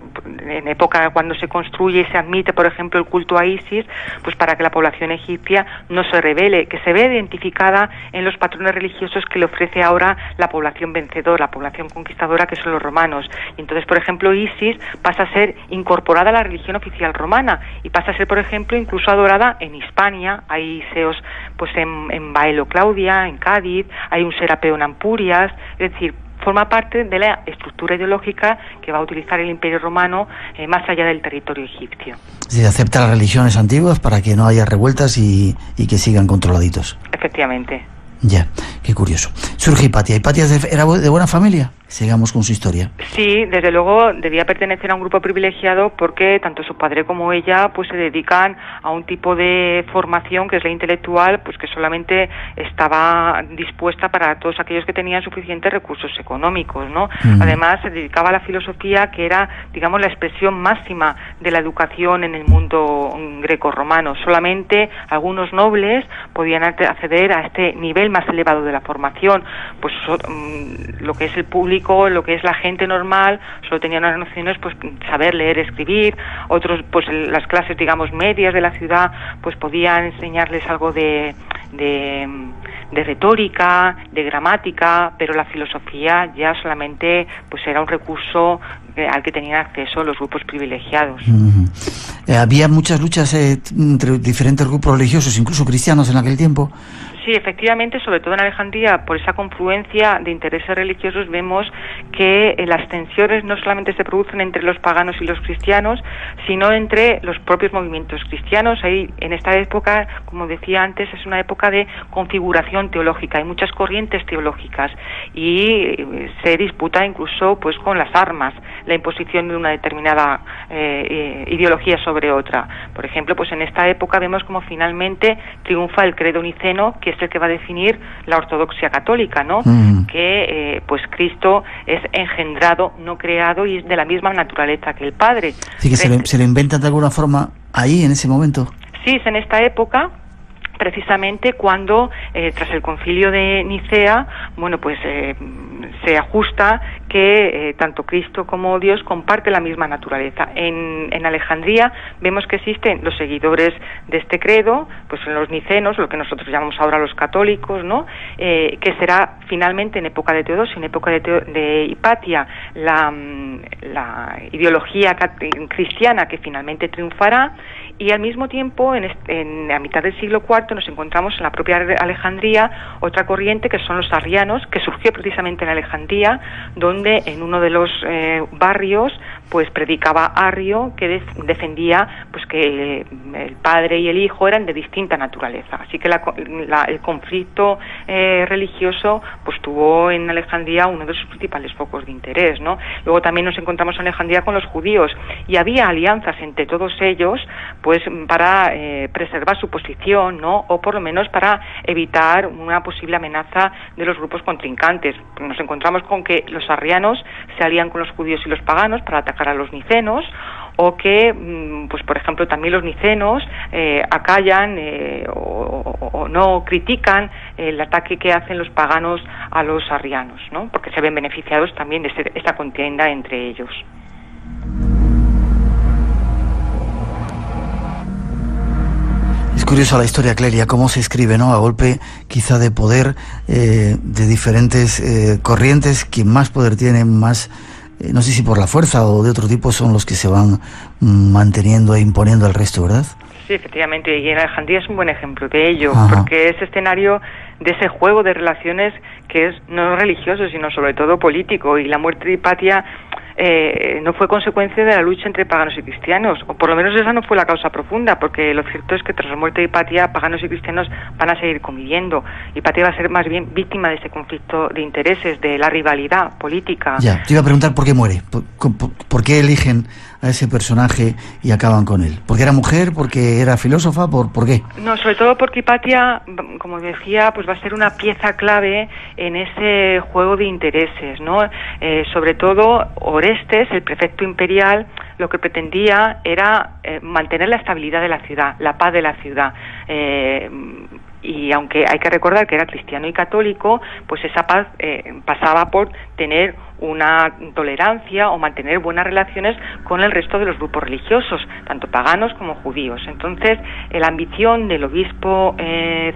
en época cuando se construye y se admite, por ejemplo, el culto a Isis, pues para que la población egipcia no se rebele, que se vea identificada en los patrones religiosos que le ofrece ahora la población vencedora, la población conquistadora, que son los romanos. Y entonces, por ejemplo, Isis pasa a ser incorporada a la religión oficial romana y pasa a ser, por ejemplo, incluso adorada en Hispania. Hay seos pues en Baelo Claudia, en Cádiz, hay un Serapeo en Ampurias, es decir, forma parte de la estructura ideológica que va a utilizar el Imperio Romano más allá del territorio egipcio. Sí, acepta las religiones antiguas para que no haya revueltas y que sigan controladitos. Efectivamente. Ya, qué curioso. Surge Hipatia. ¿Hipatia era de buena familia? Sigamos con su historia. Sí, desde luego debía pertenecer a un grupo privilegiado porque tanto su padre como ella pues se dedican a un tipo de formación que es la intelectual, pues que solamente estaba dispuesta para todos aquellos que tenían suficientes recursos económicos, ¿no? Además se dedicaba a la filosofía, que era, digamos, la expresión máxima de la educación en el mundo greco-romano. Solamente algunos nobles podían acceder a este nivel más elevado de la formación, pues lo que es el público, lo que es la gente normal, solo tenían unas nociones, pues saber leer, escribir. Otros, pues las clases, digamos, medias de la ciudad, pues podían enseñarles algo de retórica, de gramática, pero la filosofía ya solamente pues era un recurso al que tenían acceso los grupos privilegiados. Había muchas luchas entre diferentes grupos religiosos, incluso cristianos en aquel tiempo. Sí, efectivamente, sobre todo en Alejandría, por esa confluencia de intereses religiosos, vemos que las tensiones no solamente se producen entre los paganos y los cristianos, sino entre los propios movimientos cristianos. Ahí, en esta época, como decía antes, es una época de configuración teológica, hay muchas corrientes teológicas y se disputa incluso pues con las armas la imposición de una determinada ideología sobre otra. Por ejemplo, pues en esta época vemos como finalmente triunfa el credo niceno, que es el que va a definir la ortodoxia católica, ¿no? Que pues Cristo es engendrado, no creado, y es de la misma naturaleza que el Padre. Sí, que se le inventan de alguna forma ahí, en ese momento. Sí, es en esta época, precisamente cuando tras el concilio de Nicea, bueno, pues se ajusta que tanto Cristo como Dios comparten la misma naturaleza. En Alejandría vemos que existen los seguidores de este credo, pues son los nicenos, lo que nosotros llamamos ahora los católicos, ¿no? Que será finalmente en época de Teodosio, en época de Hipatia, la ideología cristiana que finalmente triunfará. Y al mismo tiempo, en la mitad del siglo IV, nos encontramos en la propia Alejandría otra corriente que son los arrianos, que surgió precisamente en Alejandría, donde donde en uno de los barrios pues predicaba Arrio, que defendía pues que el padre y el hijo eran de distinta naturaleza. Así que el conflicto religioso pues tuvo en Alejandría uno de sus principales focos de interés, ¿no? Luego también nos encontramos en Alejandría con los judíos, y había alianzas entre todos ellos pues para preservar su posición, ¿no? O por lo menos para evitar una posible amenaza de los grupos contrincantes. Nos encontramos con que los arrianos se alían con los judíos y los paganos para atacar a los nicenos, o que, pues por ejemplo, también los nicenos acallan o no critican el ataque que hacen los paganos a los arrianos, ¿no? Porque se ven beneficiados también de esta contienda entre ellos. Es curiosa la historia, Clelia, cómo se escribe, ¿no? A golpe quizá de poder, de diferentes corrientes. Quien más poder tiene, más... no sé si por la fuerza o de otro tipo, son los que se van manteniendo e imponiendo al resto, ¿verdad? Sí, efectivamente, y en Alejandría es un buen ejemplo de ello. Ajá. Porque es escenario de ese juego de relaciones que es no religioso, sino sobre todo político, y la muerte de Hipatia no fue consecuencia de la lucha entre paganos y cristianos, o por lo menos esa no fue la causa profunda, porque lo cierto es que tras la muerte de Hipatia, paganos y cristianos van a seguir conviviendo. Hipatia va a ser más bien víctima de ese conflicto de intereses, de la rivalidad política. Ya, te iba a preguntar por qué muere, por qué eligen a ese personaje y acaban con él. ¿Porque era mujer? ¿Porque era filósofa? ¿Por qué? No, sobre todo porque Hipatia, como decía, pues va a ser una pieza clave en ese juego de intereses, ¿no? Sobre todo Orestes, el prefecto imperial, lo que pretendía era mantener la estabilidad de la ciudad, la paz de la ciudad. Y aunque hay que recordar que era cristiano y católico, pues esa paz pasaba por tener una tolerancia o mantener buenas relaciones con el resto de los grupos religiosos, tanto paganos como judíos. Entonces, la ambición del obispo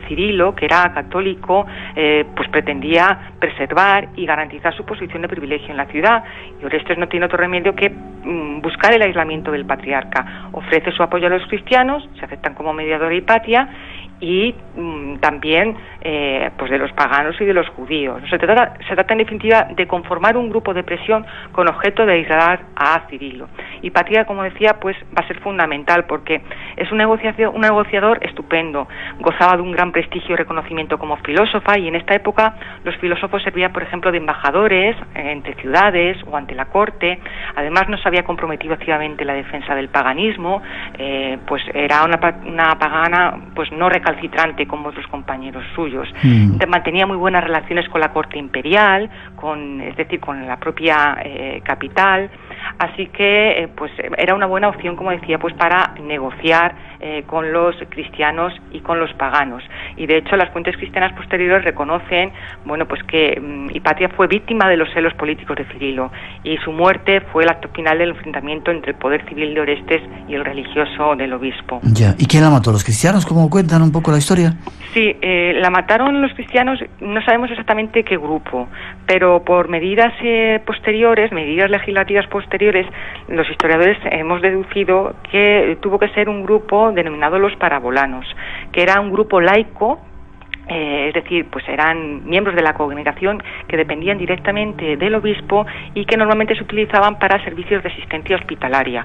Cirilo, que era católico, pues pretendía preservar y garantizar su posición de privilegio en la ciudad. Y Orestes no tiene otro remedio que buscar el aislamiento del patriarca. Ofrece su apoyo a los cristianos, se aceptan como mediador de Hipatia, y también pues de los paganos y de los judíos. Se trata en definitiva de conformar un grupo de presión con objeto de aislar a Cirilo. Hipatia, como decía, pues va a ser fundamental porque es un negociador estupendo, gozaba de un gran prestigio y reconocimiento como filósofa, y en esta época los filósofos servían, por ejemplo, de embajadores entre ciudades o ante la corte. Además, no se había comprometido activamente en la defensa del paganismo, pues era una pagana pues no recalcitrante como otros compañeros suyos. Mantenía muy buenas relaciones con la corte imperial, es decir, con la propia capital. Así que pues era una buena opción, como decía, pues para negociar con los cristianos y con los paganos. Y de hecho las fuentes cristianas posteriores reconocen, bueno, pues que Hipatia fue víctima de los celos políticos de Cirilo, y su muerte fue el acto final del enfrentamiento entre el poder civil de Orestes y el religioso del obispo. Ya. ¿Y quién la mató? ¿Los cristianos? ¿Cómo cuentan un poco la historia? Sí, la mataron los cristianos, no sabemos exactamente qué grupo, pero por medidas posteriores, medidas legislativas posteriores, los historiadores hemos deducido que tuvo que ser un grupo denominado los parabolanos, que era un grupo laico, es decir, pues eran miembros de la congregación que dependían directamente del obispo y que normalmente se utilizaban para servicios de asistencia hospitalaria.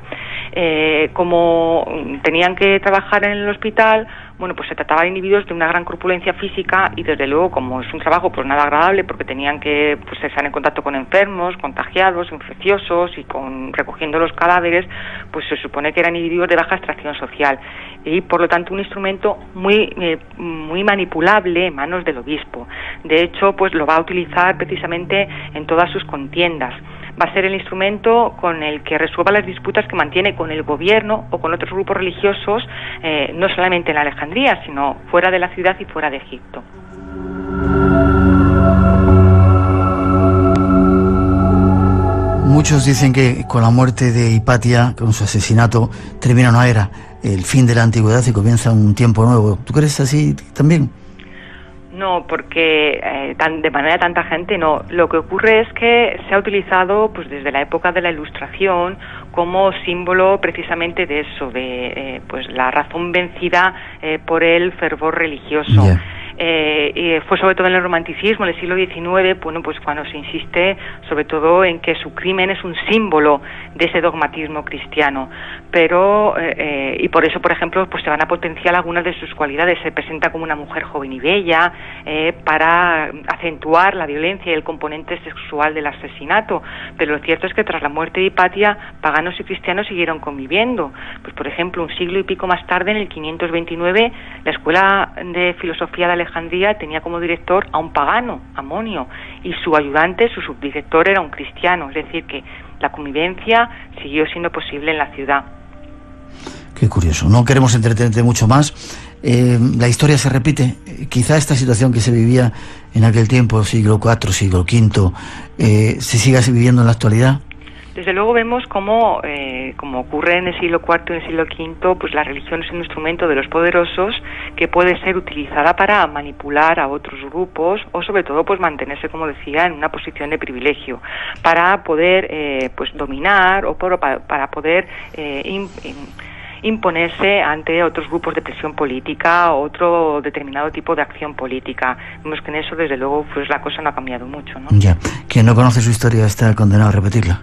Como tenían que trabajar en el hospital, bueno, pues se trataba de individuos de una gran corpulencia física, y desde luego, como es un trabajo pues nada agradable, porque tenían que pues estar en contacto con enfermos, contagiados, infecciosos, y recogiendo los cadáveres, pues se supone que eran individuos de baja extracción social, y por lo tanto un instrumento muy manipulable en manos del obispo. De hecho, pues lo va a utilizar precisamente en todas sus contiendas. Va a ser el instrumento con el que resuelva las disputas que mantiene con el gobierno o con otros grupos religiosos, no solamente en Alejandría, sino fuera de la ciudad y fuera de Egipto. Muchos dicen que con la muerte de Hipatia, con su asesinato, termina una era, el fin de la antigüedad, y comienza un tiempo nuevo. ¿Tú crees así también? No, porque de manera tanta gente no. Lo que ocurre es que se ha utilizado pues desde la época de la Ilustración como símbolo precisamente de eso, de pues la razón vencida por el fervor religioso. Yeah. Y fue sobre todo en el romanticismo, en el siglo XIX, bueno, pues cuando se insiste sobre todo en que su crimen es un símbolo de ese dogmatismo cristiano, pero y por eso, por ejemplo, pues se van a potenciar algunas de sus cualidades. Se presenta como una mujer joven y bella, para acentuar la violencia y el componente sexual del asesinato, pero lo cierto es que tras la muerte de Hipatia, paganos y cristianos siguieron conviviendo. Pues por ejemplo, un siglo y pico más tarde, en el 529, la Escuela de Filosofía de Alejandría tenía como director a un pagano, Amonio, y su ayudante, su subdirector, era un cristiano, es decir, que la convivencia siguió siendo posible en la ciudad. Qué curioso. No queremos entretenerte mucho más. La historia se repite. Quizá esta situación que se vivía en aquel tiempo, siglo IV, siglo V, se siga viviendo en la actualidad. Desde luego vemos cómo, como ocurre en el siglo IV y en el siglo V, pues la religión es un instrumento de los poderosos que puede ser utilizada para manipular a otros grupos o sobre todo pues mantenerse, como decía, en una posición de privilegio, para poder pues dominar o para poder imponerse ante otros grupos de presión política o otro determinado tipo de acción política. Vemos que en eso, desde luego, pues la cosa no ha cambiado mucho, ¿no? Ya. Quien no conoce su historia está condenado a repetirla.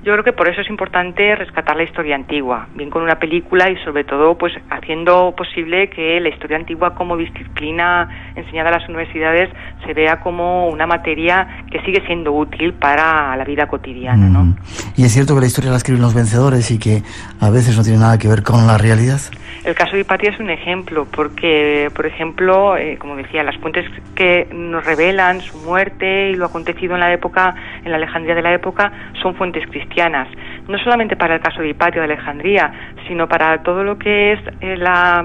Yo creo que por eso es importante rescatar la historia antigua, bien con una película y sobre todo pues haciendo posible que la historia antigua como disciplina enseñada a las universidades se vea como una materia que sigue siendo útil para la vida cotidiana, ¿no? Y es cierto que la historia la escriben los vencedores y que a veces no tiene nada que ver con la realidad. El caso de Hipatia es un ejemplo, porque, por ejemplo, como decía, las fuentes que nos revelan su muerte y lo acontecido en la época, en la Alejandría de la época, son fuentes cristianas. No solamente para el caso de Hipatia de Alejandría, sino para todo lo que es la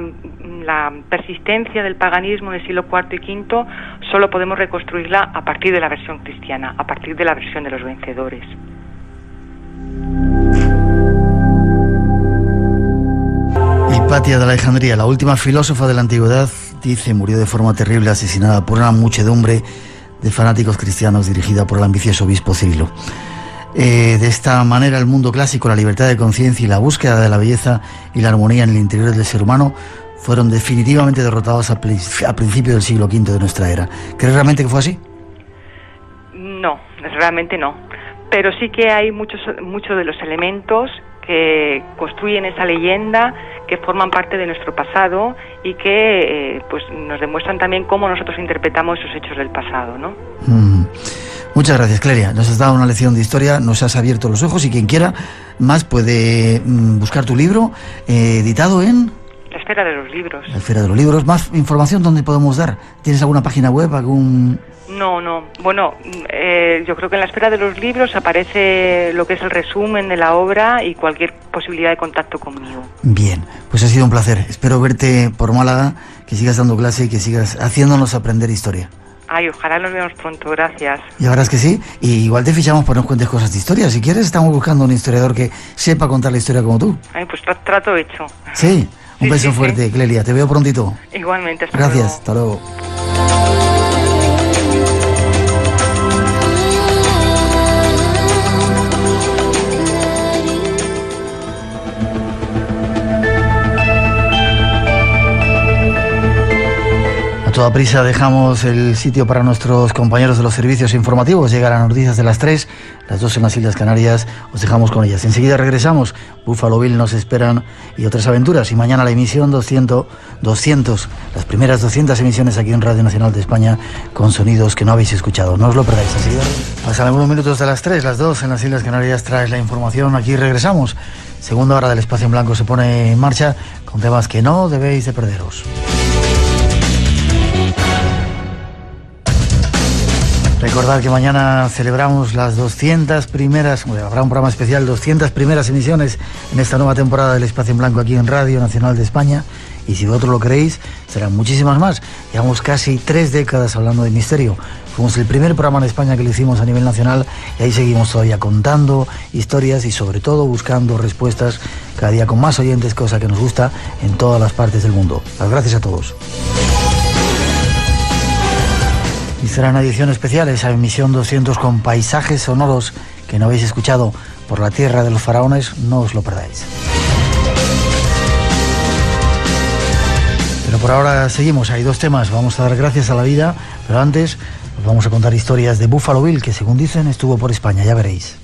persistencia del paganismo en el siglo IV y V, solo podemos reconstruirla a partir de la versión cristiana, a partir de la versión de los vencedores. Hipatia de Alejandría, la última filósofa de la antigüedad, dice, murió de forma terrible, asesinada por una muchedumbre de fanáticos cristianos dirigida por el ambicioso obispo Cirilo. De esta manera, el mundo clásico, la libertad de conciencia y la búsqueda de la belleza y la armonía en el interior del ser humano fueron definitivamente derrotados a principios del siglo V de nuestra era. ¿Crees realmente que fue así? No, realmente no. Pero sí que hay muchos de los elementos que construyen esa leyenda, que forman parte de nuestro pasado y que pues nos demuestran también cómo nosotros interpretamos esos hechos del pasado, ¿no? Muchas gracias, Clelia. Nos has dado una lección de historia, nos has abierto los ojos y quien quiera más puede buscar tu libro, editado en... La Esfera de los Libros. La Esfera de los Libros. ¿Más información dónde podemos dar? ¿Tienes alguna página web, algún...? No. Bueno, yo creo que en La Esfera de los Libros aparece lo que es el resumen de la obra y cualquier posibilidad de contacto conmigo. Bien, pues ha sido un placer. Espero verte por Málaga, que sigas dando clase y que sigas haciéndonos aprender historia. Ay, ojalá nos veamos pronto, gracias. Y ahora es que sí, y igual te fichamos para que nos cuentes cosas de historia. Si quieres, estamos buscando un historiador que sepa contar la historia como tú. Ay, pues trato hecho. Sí, un beso fuerte, sí. Clelia, te veo prontito. Igualmente, hasta Gracias, luego. Hasta luego. A toda prisa dejamos el sitio para nuestros compañeros de los servicios informativos. Llegan las noticias de las 3, las 2 en las Islas Canarias. Os dejamos con ellas. Enseguida regresamos. Buffalo Bill nos esperan y otras aventuras. Y mañana la emisión 200, las primeras 200 emisiones aquí en Radio Nacional de España con sonidos que no habéis escuchado. No os lo perdáis. Enseguida pasan algunos minutos de las 3, las 2 en las Islas Canarias. Traes la información. Aquí regresamos. Segunda hora del Espacio en Blanco se pone en marcha con temas que no debéis de perderos. Recordad que mañana celebramos las 200 primeras, habrá un programa especial, 200 primeras emisiones en esta nueva temporada del Espacio en Blanco aquí en Radio Nacional de España. Y si vosotros lo queréis, serán muchísimas más. Llevamos casi 3 décadas hablando de misterio. Fuimos el primer programa en España que lo hicimos a nivel nacional y ahí seguimos todavía contando historias y sobre todo buscando respuestas cada día con más oyentes, cosa que nos gusta en todas las partes del mundo. Las gracias a todos. Y será una edición especial, esa emisión 200 con paisajes sonoros que no habéis escuchado por la tierra de los faraones, no os lo perdáis. Pero por ahora seguimos, hay 2 temas, vamos a dar gracias a la vida, pero antes os vamos a contar historias de Buffalo Bill, que según dicen estuvo por España, ya veréis.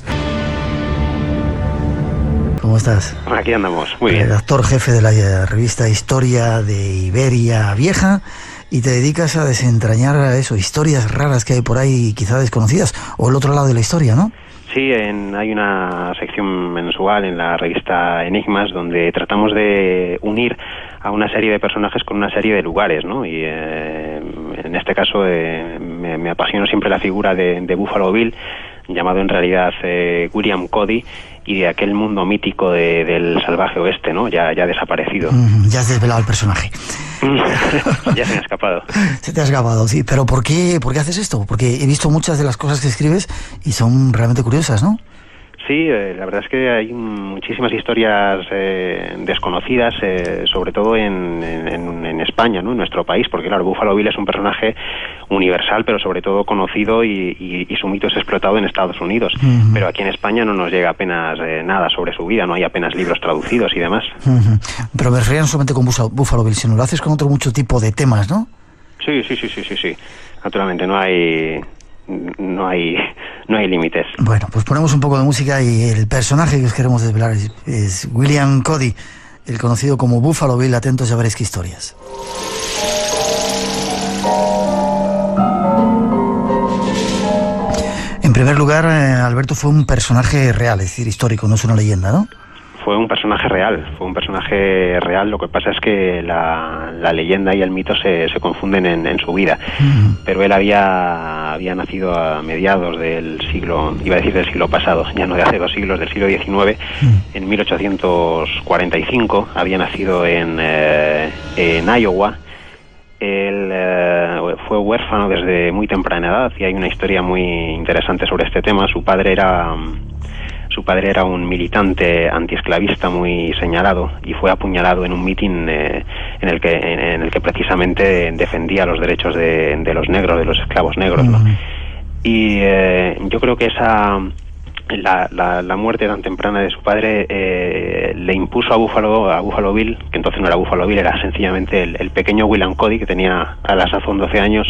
¿Cómo estás? Aquí andamos, muy bien. Redactor jefe de la revista Historia de Iberia Vieja, y te dedicas a desentrañar eso, historias raras que hay por ahí, quizá desconocidas, o el otro lado de la historia, ¿no? Sí, hay una sección mensual en la revista Enigmas donde tratamos de unir a una serie de personajes con una serie de lugares, ¿no? Y en este caso me apasiona siempre la figura de Buffalo Bill, llamado en realidad William Cody, y de aquel mundo mítico del salvaje oeste, ¿no? Ya desaparecido. Ya has desvelado el personaje. Ya se me ha escapado. Se te ha escapado, sí. Pero ¿por qué haces esto? Porque he visto muchas de las cosas que escribes y son realmente curiosas, ¿no? Sí, la verdad es que hay muchísimas historias desconocidas, sobre todo en España, ¿no? En nuestro país, porque claro, Buffalo Bill es un personaje universal, pero sobre todo conocido y su mito es explotado en Estados Unidos. Pero aquí en España no nos llega apenas nada sobre su vida, no hay apenas libros traducidos y demás. Pero me refería no solamente con Buffalo Bill, sino lo haces con otro mucho tipo de temas, ¿no? Sí. Naturalmente, no hay límites. Bueno, pues ponemos un poco de música y el personaje que os queremos desvelar es William Cody, el conocido como Buffalo Bill. Atentos, ya veréis qué historias. En primer lugar, Alberto, fue un personaje real, es decir, histórico, no es una leyenda, ¿no? Fue un personaje real, lo que pasa es que la leyenda y el mito se confunden en su vida, pero él había nacido a mediados del siglo, iba a decir del siglo pasado, ya no de hace 2 siglos, del siglo XIX, en 1845, había nacido en Iowa. Él fue huérfano desde muy temprana edad y hay una historia muy interesante sobre este tema. Su padre era un militante antiesclavista muy señalado y fue apuñalado en un mitin en el que precisamente defendía los derechos de los negros, de los esclavos negros, ¿no? Y yo creo que la muerte tan temprana de su padre le impuso a Buffalo Bill, que entonces no era Buffalo Bill, era sencillamente el pequeño William Cody, que tenía a la sazón 12 años,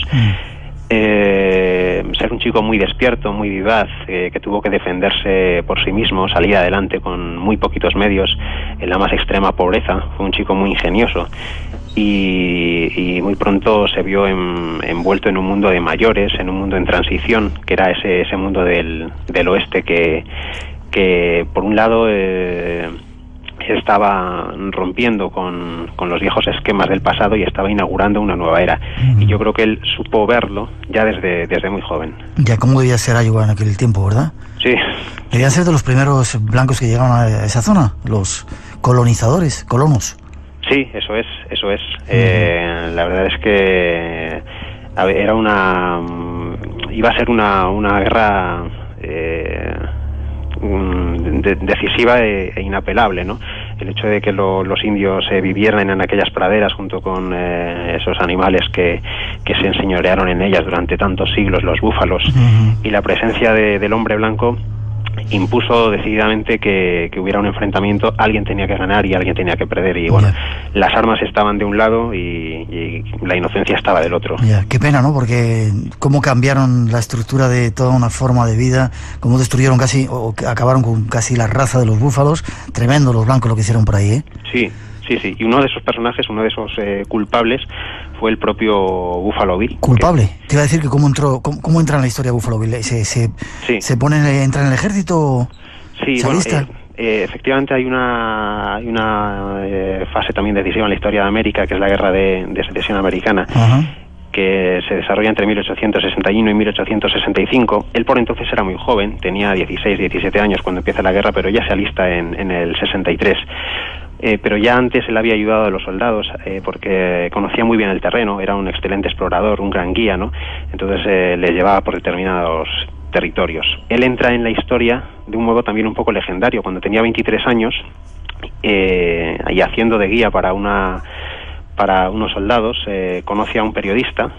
ser un chico muy despierto, muy vivaz, que tuvo que defenderse por sí mismo, salir adelante con muy poquitos medios, en la más extrema pobreza. Fue un chico muy ingenioso y muy pronto se vio envuelto en un mundo de mayores, en un mundo en transición, que era ese mundo del oeste que por un lado estaba rompiendo con los viejos esquemas del pasado y estaba inaugurando una nueva era. Y yo creo que él supo verlo ya desde muy joven. Ya, ¿cómo debía ser Iowa en aquel tiempo, verdad? Sí. Debían ser de los primeros blancos que llegaron a esa zona, los colonizadores, colonos. Sí, eso es. La verdad es que iba a ser una guerra decisiva e inapelable, ¿no? El hecho de que los indios vivieran en aquellas praderas junto con esos animales que se enseñorearon en ellas durante tantos siglos, los búfalos, y la presencia del hombre blanco impuso decididamente que hubiera un enfrentamiento. Alguien tenía que ganar y alguien tenía que perder, y bueno, las armas estaban de un lado y la inocencia estaba del otro. Qué pena, ¿no? Porque cómo cambiaron la estructura de toda una forma de vida, cómo destruyeron casi, o acabaron con casi la raza de los búfalos. Tremendo los blancos lo que hicieron por ahí, ¿eh? Sí. Y uno de esos personajes, uno de esos culpables, fue el propio Buffalo Bill. ¿Culpable? Te iba a decir que cómo entra en la historia Buffalo Bill. ¿Se entra en el ejército? Sí, bueno, efectivamente hay una fase también decisiva en la historia de América, que es la guerra de secesión americana, que se desarrolla entre 1861 y 1865. Él por entonces era muy joven, tenía 16, 17 años cuando empieza la guerra, pero ya se alista en el 63. Pero ya antes él había ayudado a los soldados porque conocía muy bien el terreno, era un excelente explorador, un gran guía, ¿no? Entonces les llevaba por determinados territorios. Él entra en la historia de un modo también un poco legendario. Cuando tenía 23 años y haciendo de guía para unos soldados, conoce a un periodista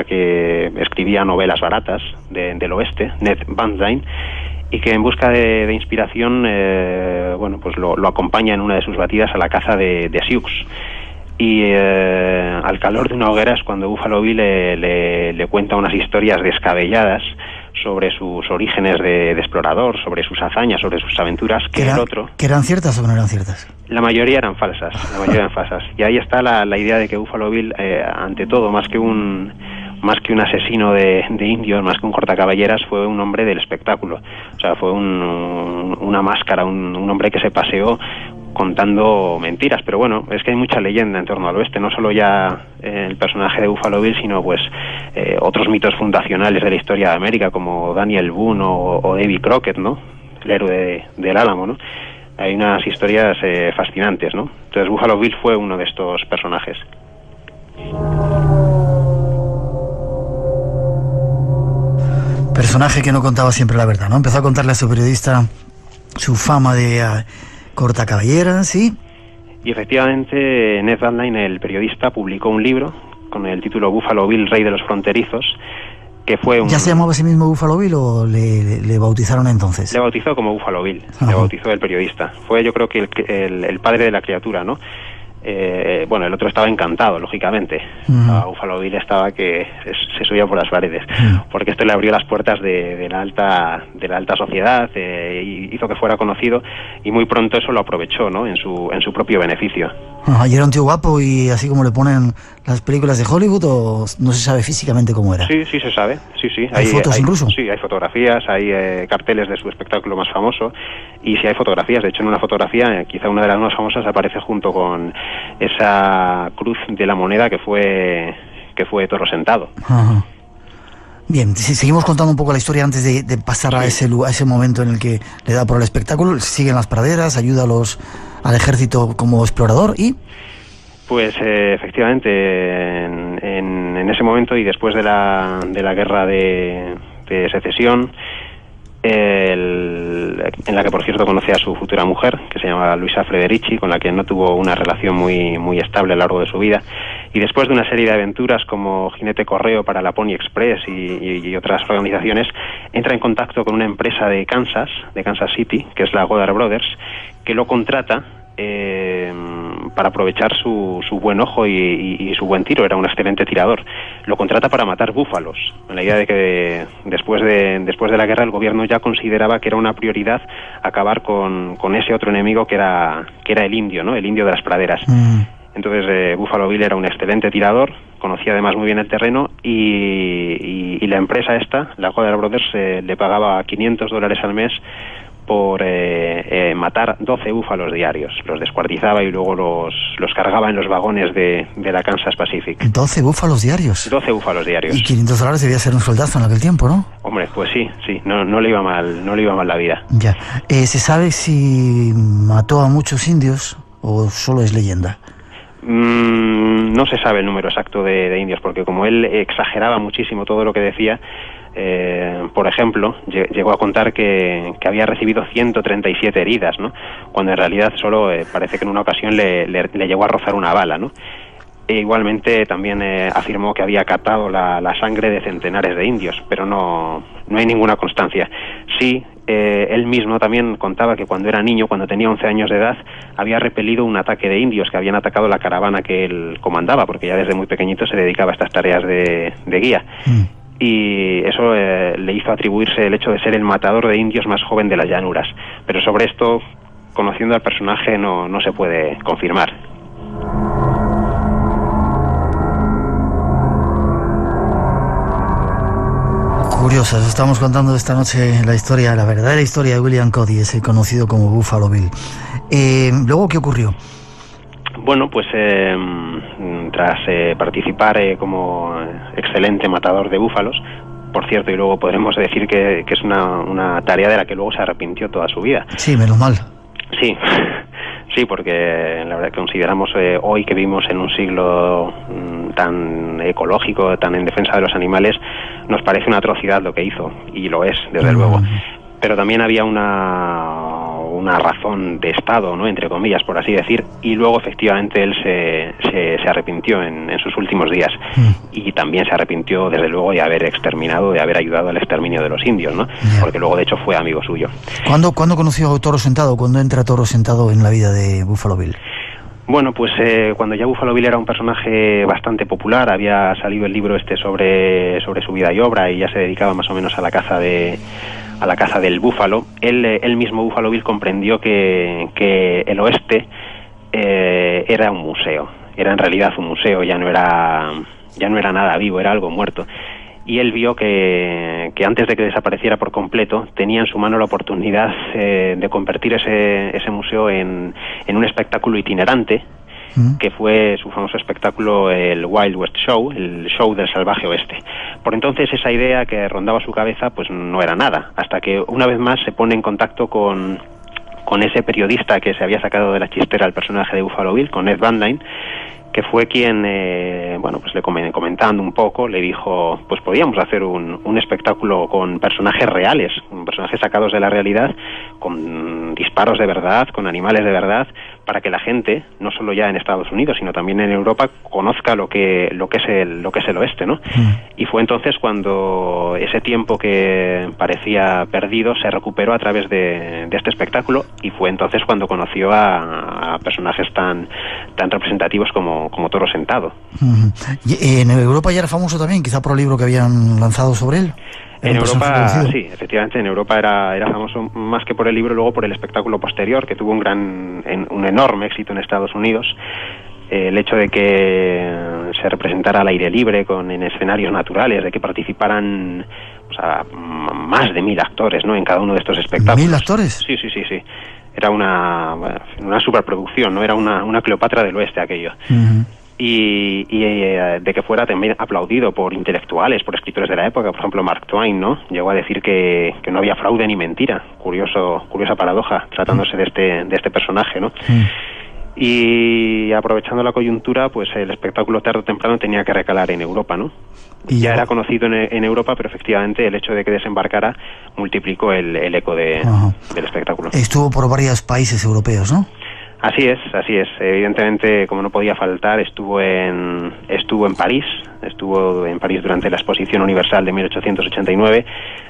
que escribía novelas baratas del oeste, Ned Banzine, y que en busca de inspiración, pues lo acompaña en una de sus batidas a la caza de Sioux. y al calor de una hoguera es cuando Buffalo Bill le cuenta unas historias descabelladas sobre sus orígenes de explorador, sobre sus hazañas, sobre sus aventuras, que el otro... ¿Que eran ciertas o no eran ciertas? La mayoría eran falsas, Y ahí está la idea de que Buffalo Bill, ante todo, más que un asesino de indios, más que un cortacaballeras, fue un hombre del espectáculo. O sea, fue una máscara, un hombre que se paseó contando mentiras. Pero bueno, es que hay mucha leyenda en torno al oeste, no solo ya el personaje de Buffalo Bill, sino pues otros mitos fundacionales de la historia de América, como Daniel Boone o Davy Crockett, ¿no? El héroe del Álamo, ¿no? Hay unas historias fascinantes, ¿no? Entonces Buffalo Bill fue uno de estos personajes. Personaje que no contaba siempre la verdad, ¿no? Empezó a contarle a su periodista su fama de cortacaballeras, ¿sí? Y efectivamente Ned Van Dyne, el periodista, publicó un libro con el título Buffalo Bill, Rey de los Fronterizos, que fue un... ¿Ya se llamaba a sí mismo Buffalo Bill o le bautizaron entonces? Le bautizó como Buffalo Bill, Ajá. Le bautizó el periodista. Fue, yo creo que el padre de la criatura, ¿no? Bueno, el otro estaba encantado, lógicamente. A Buffalo Bill estaba que se subía por las paredes, porque esto le abrió las puertas de la alta sociedad, y hizo que fuera conocido, y muy pronto eso lo aprovechó, ¿no? En su propio beneficio. Ajá, ¿y era un tío guapo y así como le ponen las películas de Hollywood, o no se sabe físicamente cómo era? Sí, se sabe, sí. ¿Hay fotos incluso? Sí, hay fotografías, hay carteles de su espectáculo más famoso, y sí hay fotografías. De hecho, en una fotografía, quizá una de las más famosas, aparece junto con esa cruz de la moneda que fue Toro Sentado. Ajá. Bien, si seguimos contando un poco la historia antes de pasar a ese momento en el que le da por el espectáculo. Siguen las praderas, ayuda al ejército como explorador y... Pues efectivamente, en ese momento y después de la guerra de secesión, en la que por cierto conocí a su futura mujer, que se llamaba Luisa Frederici, con la que no tuvo una relación muy estable a lo largo de su vida, y después de una serie de aventuras como jinete correo para la Pony Express y otras organizaciones, entra en contacto con una empresa de Kansas City, que es la Goddard Brothers, que lo contrata para aprovechar su buen ojo y su buen tiro. Era un excelente tirador. Lo contrata para matar búfalos, en la idea de que después de la guerra el gobierno ya consideraba que era una prioridad acabar con ese otro enemigo que era el indio, ¿no? El indio de las praderas. Entonces Buffalo Bill era un excelente tirador, conocía además muy bien el terreno, y la empresa esta, la Goddard Brothers, le pagaba $500 al mes por matar 12 búfalos diarios. Los descuartizaba y luego los cargaba en los vagones de la Kansas Pacific. 12 búfalos diarios. 12 búfalos diarios. Y $500 debía ser un soldazo en aquel tiempo, ¿no? Hombre, pues sí, no le iba mal la vida. Ya. ¿Se sabe si mató a muchos indios o solo es leyenda? No se sabe el número exacto de indios, porque como él exageraba muchísimo todo lo que decía, por ejemplo, llegó a contar que había recibido 137 heridas, ¿no? Cuando en realidad solo parece que en una ocasión le llegó a rozar una bala, ¿no? E igualmente también afirmó que había catado la sangre de centenares de indios, pero no hay ninguna constancia. Sí, él mismo también contaba que cuando era niño, cuando tenía 11 años de edad, había repelido un ataque de indios que habían atacado la caravana que él comandaba, porque ya desde muy pequeñito se dedicaba a estas tareas de guía. Y eso le hizo atribuirse el hecho de ser el matador de indios más joven de las llanuras. Pero sobre esto, conociendo al personaje, no se puede confirmar. Curiosas, estamos contando esta noche la verdadera historia de William Cody, ese conocido como Buffalo Bill. Luego, ¿qué ocurrió? Bueno, pues tras participar como excelente matador de búfalos, por cierto, y luego podremos decir que es una tarea de la que luego se arrepintió toda su vida. Sí, menos mal. Sí, porque la verdad que consideramos hoy que vivimos en un siglo tan ecológico, tan en defensa de los animales, nos parece una atrocidad lo que hizo, y lo es, desde luego. Pero también había una razón de Estado, ¿no?, entre comillas, por así decir, y luego efectivamente él se arrepintió en sus últimos días, y también se arrepintió desde luego de haber ayudado al exterminio de los indios, ¿no? Porque luego de hecho fue amigo suyo. ¿Cuándo conoció a Toro Sentado? ¿Cuándo entra Toro Sentado en la vida de Buffalo Bill? Bueno, pues cuando ya Buffalo Bill era un personaje bastante popular, había salido el libro sobre su vida y obra, y ya se dedicaba más o menos a la caza del búfalo. Él mismo, Buffalo Bill, comprendió que el oeste era un museo, era en realidad un museo, ya no era nada vivo, era algo muerto. Y él vio que antes de que desapareciera por completo, tenía en su mano la oportunidad de convertir ese museo en un espectáculo itinerante, que fue su famoso espectáculo, el Wild West Show, el show del salvaje oeste. Por entonces esa idea que rondaba su cabeza pues no era nada, hasta que una vez más se pone en contacto con ese periodista que se había sacado de la chistera el personaje de Buffalo Bill, con Ed Van Dyne, que fue quien, pues le comentando un poco, le dijo, pues podíamos hacer un espectáculo con personajes reales, con personajes sacados de la realidad, con disparos de verdad, con animales de verdad, para que la gente, no solo ya en Estados Unidos, sino también en Europa, conozca lo que es el oeste, ¿no? Y fue entonces cuando ese tiempo que parecía perdido se recuperó a través de este espectáculo, y fue entonces cuando conoció a personajes tan representativos como Toro Sentado. ¿Y en Europa ya era famoso también, quizá por el libro que habían lanzado sobre él? En Europa, sí, efectivamente, en Europa era famoso más que por el libro, luego por el espectáculo posterior, que tuvo un enorme éxito en Estados Unidos. El hecho de que se representara al aire libre, en escenarios naturales, de que participaran más de 1.000 actores, ¿no?, en cada uno de estos espectáculos. ¿1.000 actores? Sí. Era una superproducción, ¿no? Era una Cleopatra del Oeste aquello. Y de que fuera también aplaudido por intelectuales, por escritores de la época, por ejemplo Mark Twain, ¿no? Llegó a decir que no había fraude ni mentira. Curiosa paradoja, tratándose de este personaje, ¿no? Y aprovechando la coyuntura, pues el espectáculo tarde o temprano tenía que recalar en Europa, ¿no? Y ya era conocido en Europa, pero efectivamente el hecho de que desembarcara multiplicó el eco del espectáculo. Estuvo por varios países europeos, ¿no? Así es. Evidentemente, como no podía faltar, estuvo en París. Estuvo en París durante la Exposición Universal de 1889.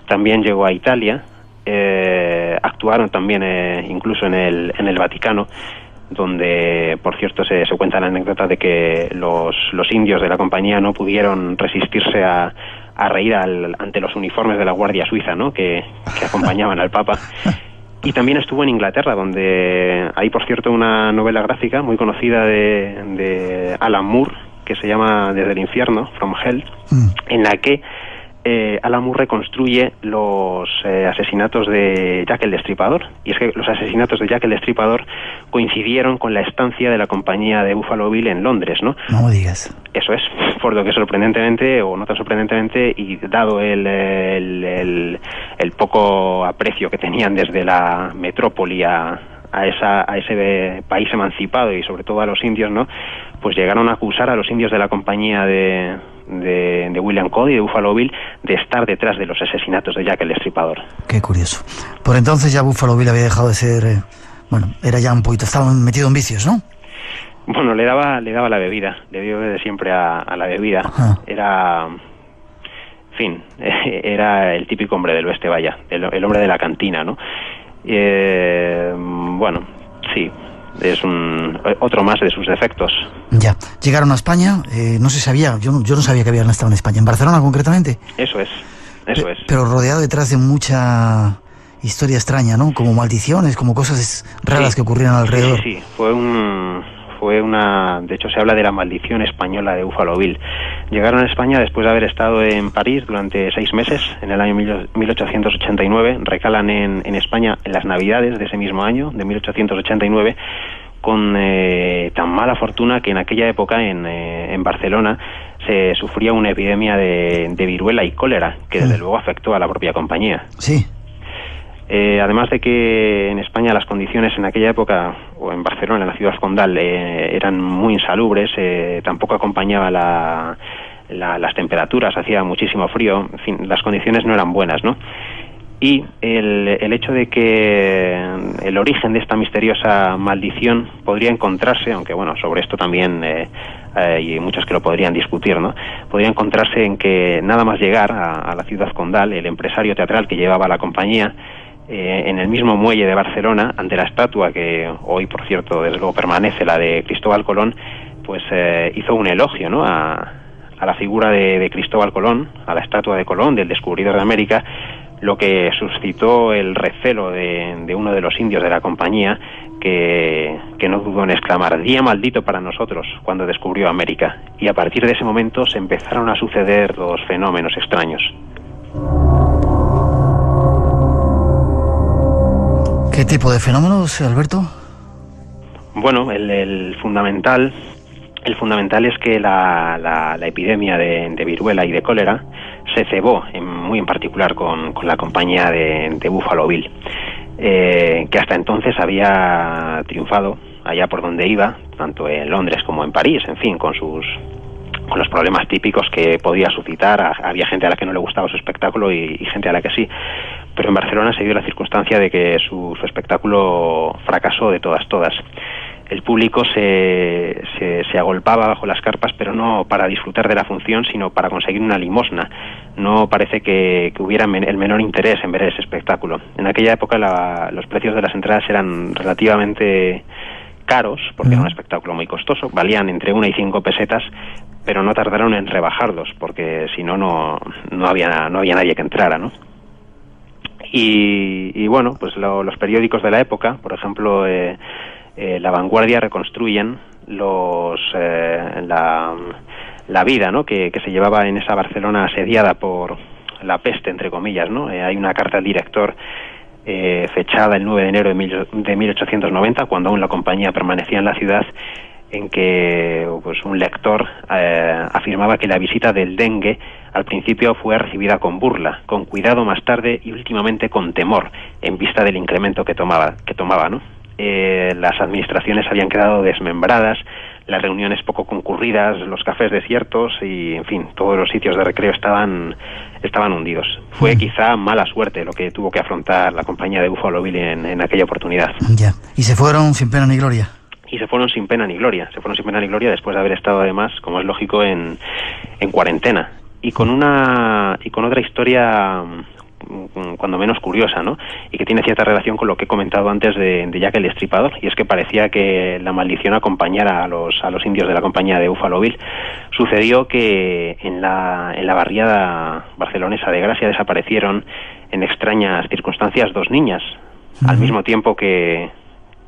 También llegó a Italia. Actuaron también incluso en el Vaticano, donde, por cierto, se cuenta la anécdota de que los indios de la compañía no pudieron resistirse a reír ante los uniformes de la Guardia Suiza, ¿no?, que acompañaban al Papa. Y también estuvo en Inglaterra, donde hay, por cierto, una novela gráfica muy conocida de Alan Moore, que se llama Desde el infierno, From Hell, en la que Alan Moore reconstruye los asesinatos de Jack el Destripador. Y es que los asesinatos de Jack el Destripador coincidieron con la estancia de la compañía de Buffalo Bill en Londres, ¿no? No me digas. Eso es, por lo que sorprendentemente, o no tan sorprendentemente, y dado el poco aprecio que tenían desde la metrópoli a ese país emancipado, y sobre todo a los indios, ¿no?, pues llegaron a acusar a los indios de la compañía de William Cody, de Buffalo Bill, de estar detrás de los asesinatos de Jack el Destripador. Qué curioso. Por entonces ya Buffalo Bill había dejado de ser... era ya un poquito... Estaba metido en vicios, ¿no? Bueno, le daba la bebida. Le dio desde siempre a la bebida. Ajá. Era el típico hombre del oeste, vaya. El hombre de la cantina, ¿no? Sí. Es otro más de sus defectos. Ya. Llegaron a España, no se sabía, yo no sabía que habían estado en España, en Barcelona concretamente. Eso es. Pero rodeado detrás de mucha historia extraña, ¿no? Como maldiciones, como cosas raras que ocurrieron alrededor. Sí. De hecho se habla de la maldición española de Buffalo Bill. Llegaron a España después de haber estado en París durante 6 meses, en el año 1889, recalan en España en las Navidades de ese mismo año, de 1889, con tan mala fortuna que en aquella época en Barcelona se sufría una epidemia de viruela y cólera, que desde luego afectó a la propia compañía. Sí. Además de que en España las condiciones en aquella época, o en Barcelona, en la ciudad condal, eran muy insalubres, tampoco acompañaba las temperaturas, hacía muchísimo frío, en fin, las condiciones no eran buenas, ¿no? Y el hecho de que el origen de esta misteriosa maldición podría encontrarse, aunque bueno, sobre esto también hay muchos que lo podrían discutir, ¿no? Podría encontrarse en que nada más llegar a la ciudad condal, el empresario teatral que llevaba la compañía en el mismo muelle de Barcelona, ante la estatua que hoy, por cierto, desde luego permanece, la de Cristóbal Colón, pues hizo un elogio, ¿no?, a la figura de Cristóbal Colón, a la estatua de Colón, del descubridor de América, lo que suscitó el recelo de uno de los indios de la compañía, que no dudó en exclamar: «Día maldito para nosotros», cuando descubrió América. Y a partir de ese momento se empezaron a suceder los fenómenos extraños. ¿Qué tipo de fenómenos, Alberto? Bueno, el fundamental es que la epidemia de viruela y de cólera se cebó muy en particular con la compañía de Buffalo Bill, que hasta entonces había triunfado allá por donde iba, tanto en Londres como en París, en fin, con los problemas típicos que podía suscitar. Había gente a la que no le gustaba su espectáculo y gente a la que sí. Pero en Barcelona se dio la circunstancia de que su espectáculo fracasó de todas. El público se agolpaba bajo las carpas, pero no para disfrutar de la función, sino para conseguir una limosna. No parece que hubiera el menor interés en ver ese espectáculo. En aquella época los precios de las entradas eran relativamente caros, porque era un espectáculo muy costoso, valían entre 1 y 5 pesetas, pero no tardaron en rebajarlos, porque si no había nadie que entrara, ¿no? Y bueno, pues los periódicos de la época, por ejemplo, La Vanguardia, reconstruyen la vida, ¿no?, que se llevaba en esa Barcelona asediada por la peste, entre comillas, ¿no? Hay una carta al director fechada el 9 de enero de 1890, cuando aún la compañía permanecía en la ciudad, en que pues un lector afirmaba que la visita del dengue al principio fue recibida con burla, con cuidado más tarde y últimamente con temor, en vista del incremento que tomaba, ¿no? Las administraciones habían quedado desmembradas, las reuniones poco concurridas, los cafés desiertos y, en fin, todos los sitios de recreo estaban hundidos. Fue quizá mala suerte lo que tuvo que afrontar la compañía de Buffalo Bill en aquella oportunidad. Ya. ¿Y se fueron sin pena ni gloria? Y se fueron sin pena ni gloria. Después de haber estado, además, como es lógico, en cuarentena. Y con otra historia cuando menos curiosa, ¿no?, y que tiene cierta relación con lo que he comentado antes de Jack el Destripador, y es que parecía que la maldición acompañara a los indios de la compañía de Buffalo Bill. Sucedió que en la barriada barcelonesa de Gracia desaparecieron en extrañas circunstancias 2 niñas, al mismo tiempo que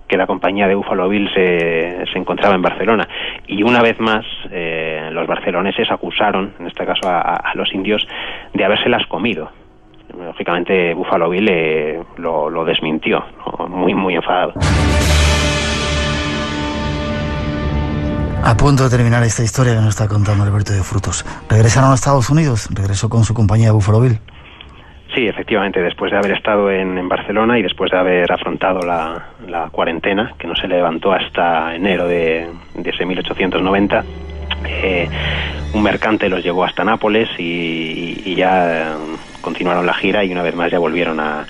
la compañía de Buffalo Bill se encontraba en Barcelona. Y una vez más los barceloneses acusaron, en este caso a los indios, de habérselas comido. Lógicamente Buffalo Bill lo desmintió, ¿no?, muy enfadado. A punto de terminar esta historia que nos está contando Alberto de Frutos. ¿Regresaron a Estados Unidos? ¿Regresó con su compañía de Buffalo Bill? Sí, efectivamente, después de haber estado en Barcelona y después de haber afrontado la cuarentena, que no se levantó hasta enero de ese 1890, un mercante los llevó hasta Nápoles y ya continuaron la gira, y una vez más ya volvieron a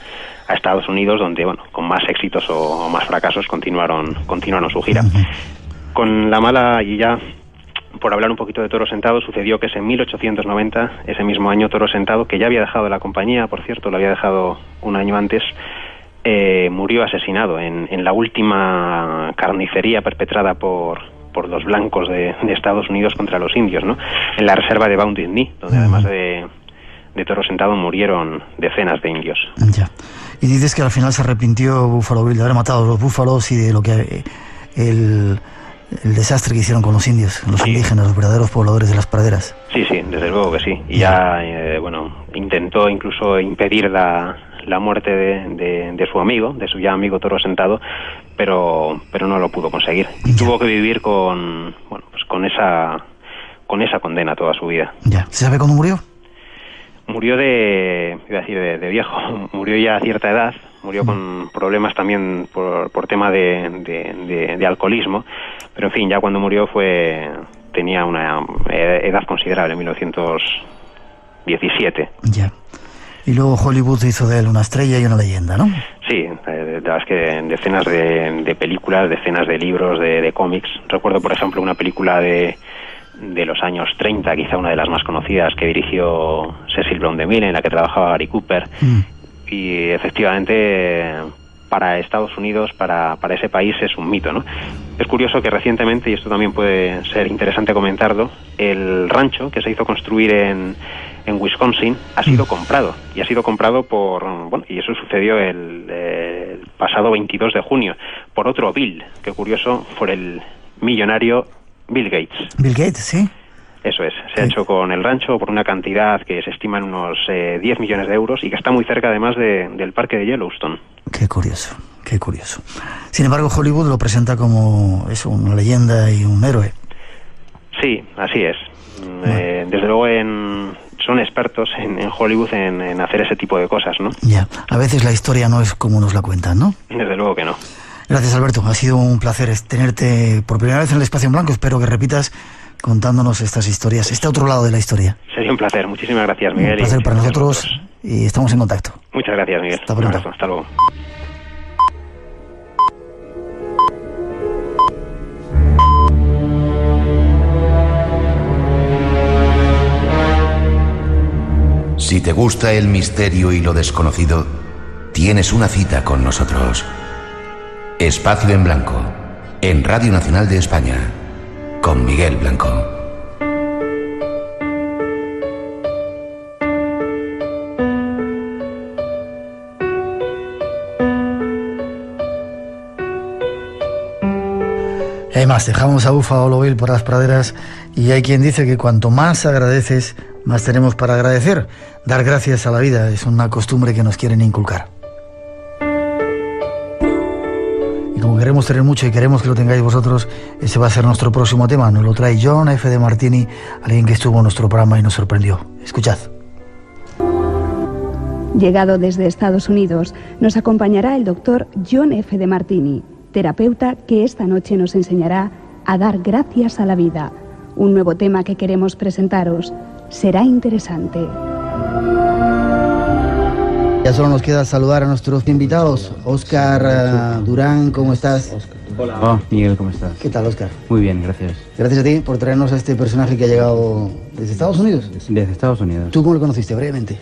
Estados Unidos, donde, bueno, con más éxitos o más fracasos continuaron su gira. Con la mala, y ya por hablar un poquito de Toro Sentado, sucedió que en 1890, ese mismo año, Toro Sentado, que ya había dejado la compañía, por cierto, lo había dejado un año antes, murió asesinado en la última carnicería perpetrada por los blancos de Estados Unidos contra los indios, ¿no?, en la reserva de Wounded Knee, donde además de Toro Sentado murieron decenas de indios. Ya. Y dices que al final se arrepintió Buffalo Bill de haber matado a los búfalos y de lo que el desastre que hicieron con los indios, los indígenas, los verdaderos pobladores de las praderas. Sí, desde luego que sí. Y ya, intentó incluso impedir la muerte de su amigo, de su ya amigo Toro Sentado, pero no lo pudo conseguir. Y tuvo que vivir con esa condena toda su vida. Ya. ¿Se sabe cuándo murió? Murió de viejo, murió ya a cierta edad, murió con problemas también por tema de alcoholismo, pero en fin, ya cuando murió tenía una edad considerable, 1917. Ya. Y luego Hollywood hizo de él una estrella y una leyenda, ¿no? Sí, la verdad es que decenas de películas, decenas de libros, de cómics. Recuerdo, por ejemplo, una película de los años 30, quizá una de las más conocidas, que dirigió Cecil Brown DeMille, en la que trabajaba Gary Cooper, y efectivamente para Estados Unidos, para ese país es un mito, ¿no? Es curioso que recientemente, y esto también puede ser interesante comentarlo, el rancho que se hizo construir en Wisconsin ha sido comprado, y ha sido comprado por, bueno, y eso sucedió el pasado 22 de junio, por otro Bill, que curioso, por el millonario Bill Gates. Bill Gates, sí. Eso es, se ha hecho con el rancho por una cantidad que se estima en unos 10 millones de euros y que está muy cerca además del parque de Yellowstone. Qué curioso, qué curioso. Sin embargo, Hollywood lo presenta como eso, una leyenda y un héroe. Sí, así es. Desde luego son expertos en Hollywood en hacer ese tipo de cosas, ¿no? Ya, a veces la historia no es como nos la cuentan, ¿no? Desde luego que no. Gracias, Alberto, ha sido un placer tenerte por primera vez en el Espacio en Blanco. Espero que repitas contándonos estas historias, este otro lado de la historia. Sería un placer, muchísimas gracias, Miguel. Un placer para nosotros y estamos en contacto. Muchas gracias, Miguel. Hasta pronto. Hasta luego. Si te gusta el misterio y lo desconocido, tienes una cita con nosotros. Espacio en Blanco, en Radio Nacional de España, con Miguel Blanco. Y hay más, dejamos a Buffalo Bill por las praderas y hay quien dice que cuanto más agradeces, más tenemos para agradecer. Dar gracias a la vida es una costumbre que nos quieren inculcar. Y como queremos tener mucho y queremos que lo tengáis vosotros, ese va a ser nuestro próximo tema. Nos lo trae John F. de Martini, alguien que estuvo en nuestro programa y nos sorprendió. Escuchad. Llegado desde Estados Unidos, nos acompañará el doctor John F. de Martini, terapeuta que esta noche nos enseñará a dar gracias a la vida. Un nuevo tema que queremos presentaros. Será interesante. Ya solo nos queda saludar a nuestros invitados. Óscar Durán, ¿cómo estás? Hola. Oh, Miguel, ¿cómo estás? ¿Qué tal, Óscar? Muy bien, gracias. Gracias a ti por traernos a este personaje que ha llegado desde Estados Unidos. Desde Estados Unidos. ¿Tú cómo lo conociste, brevemente?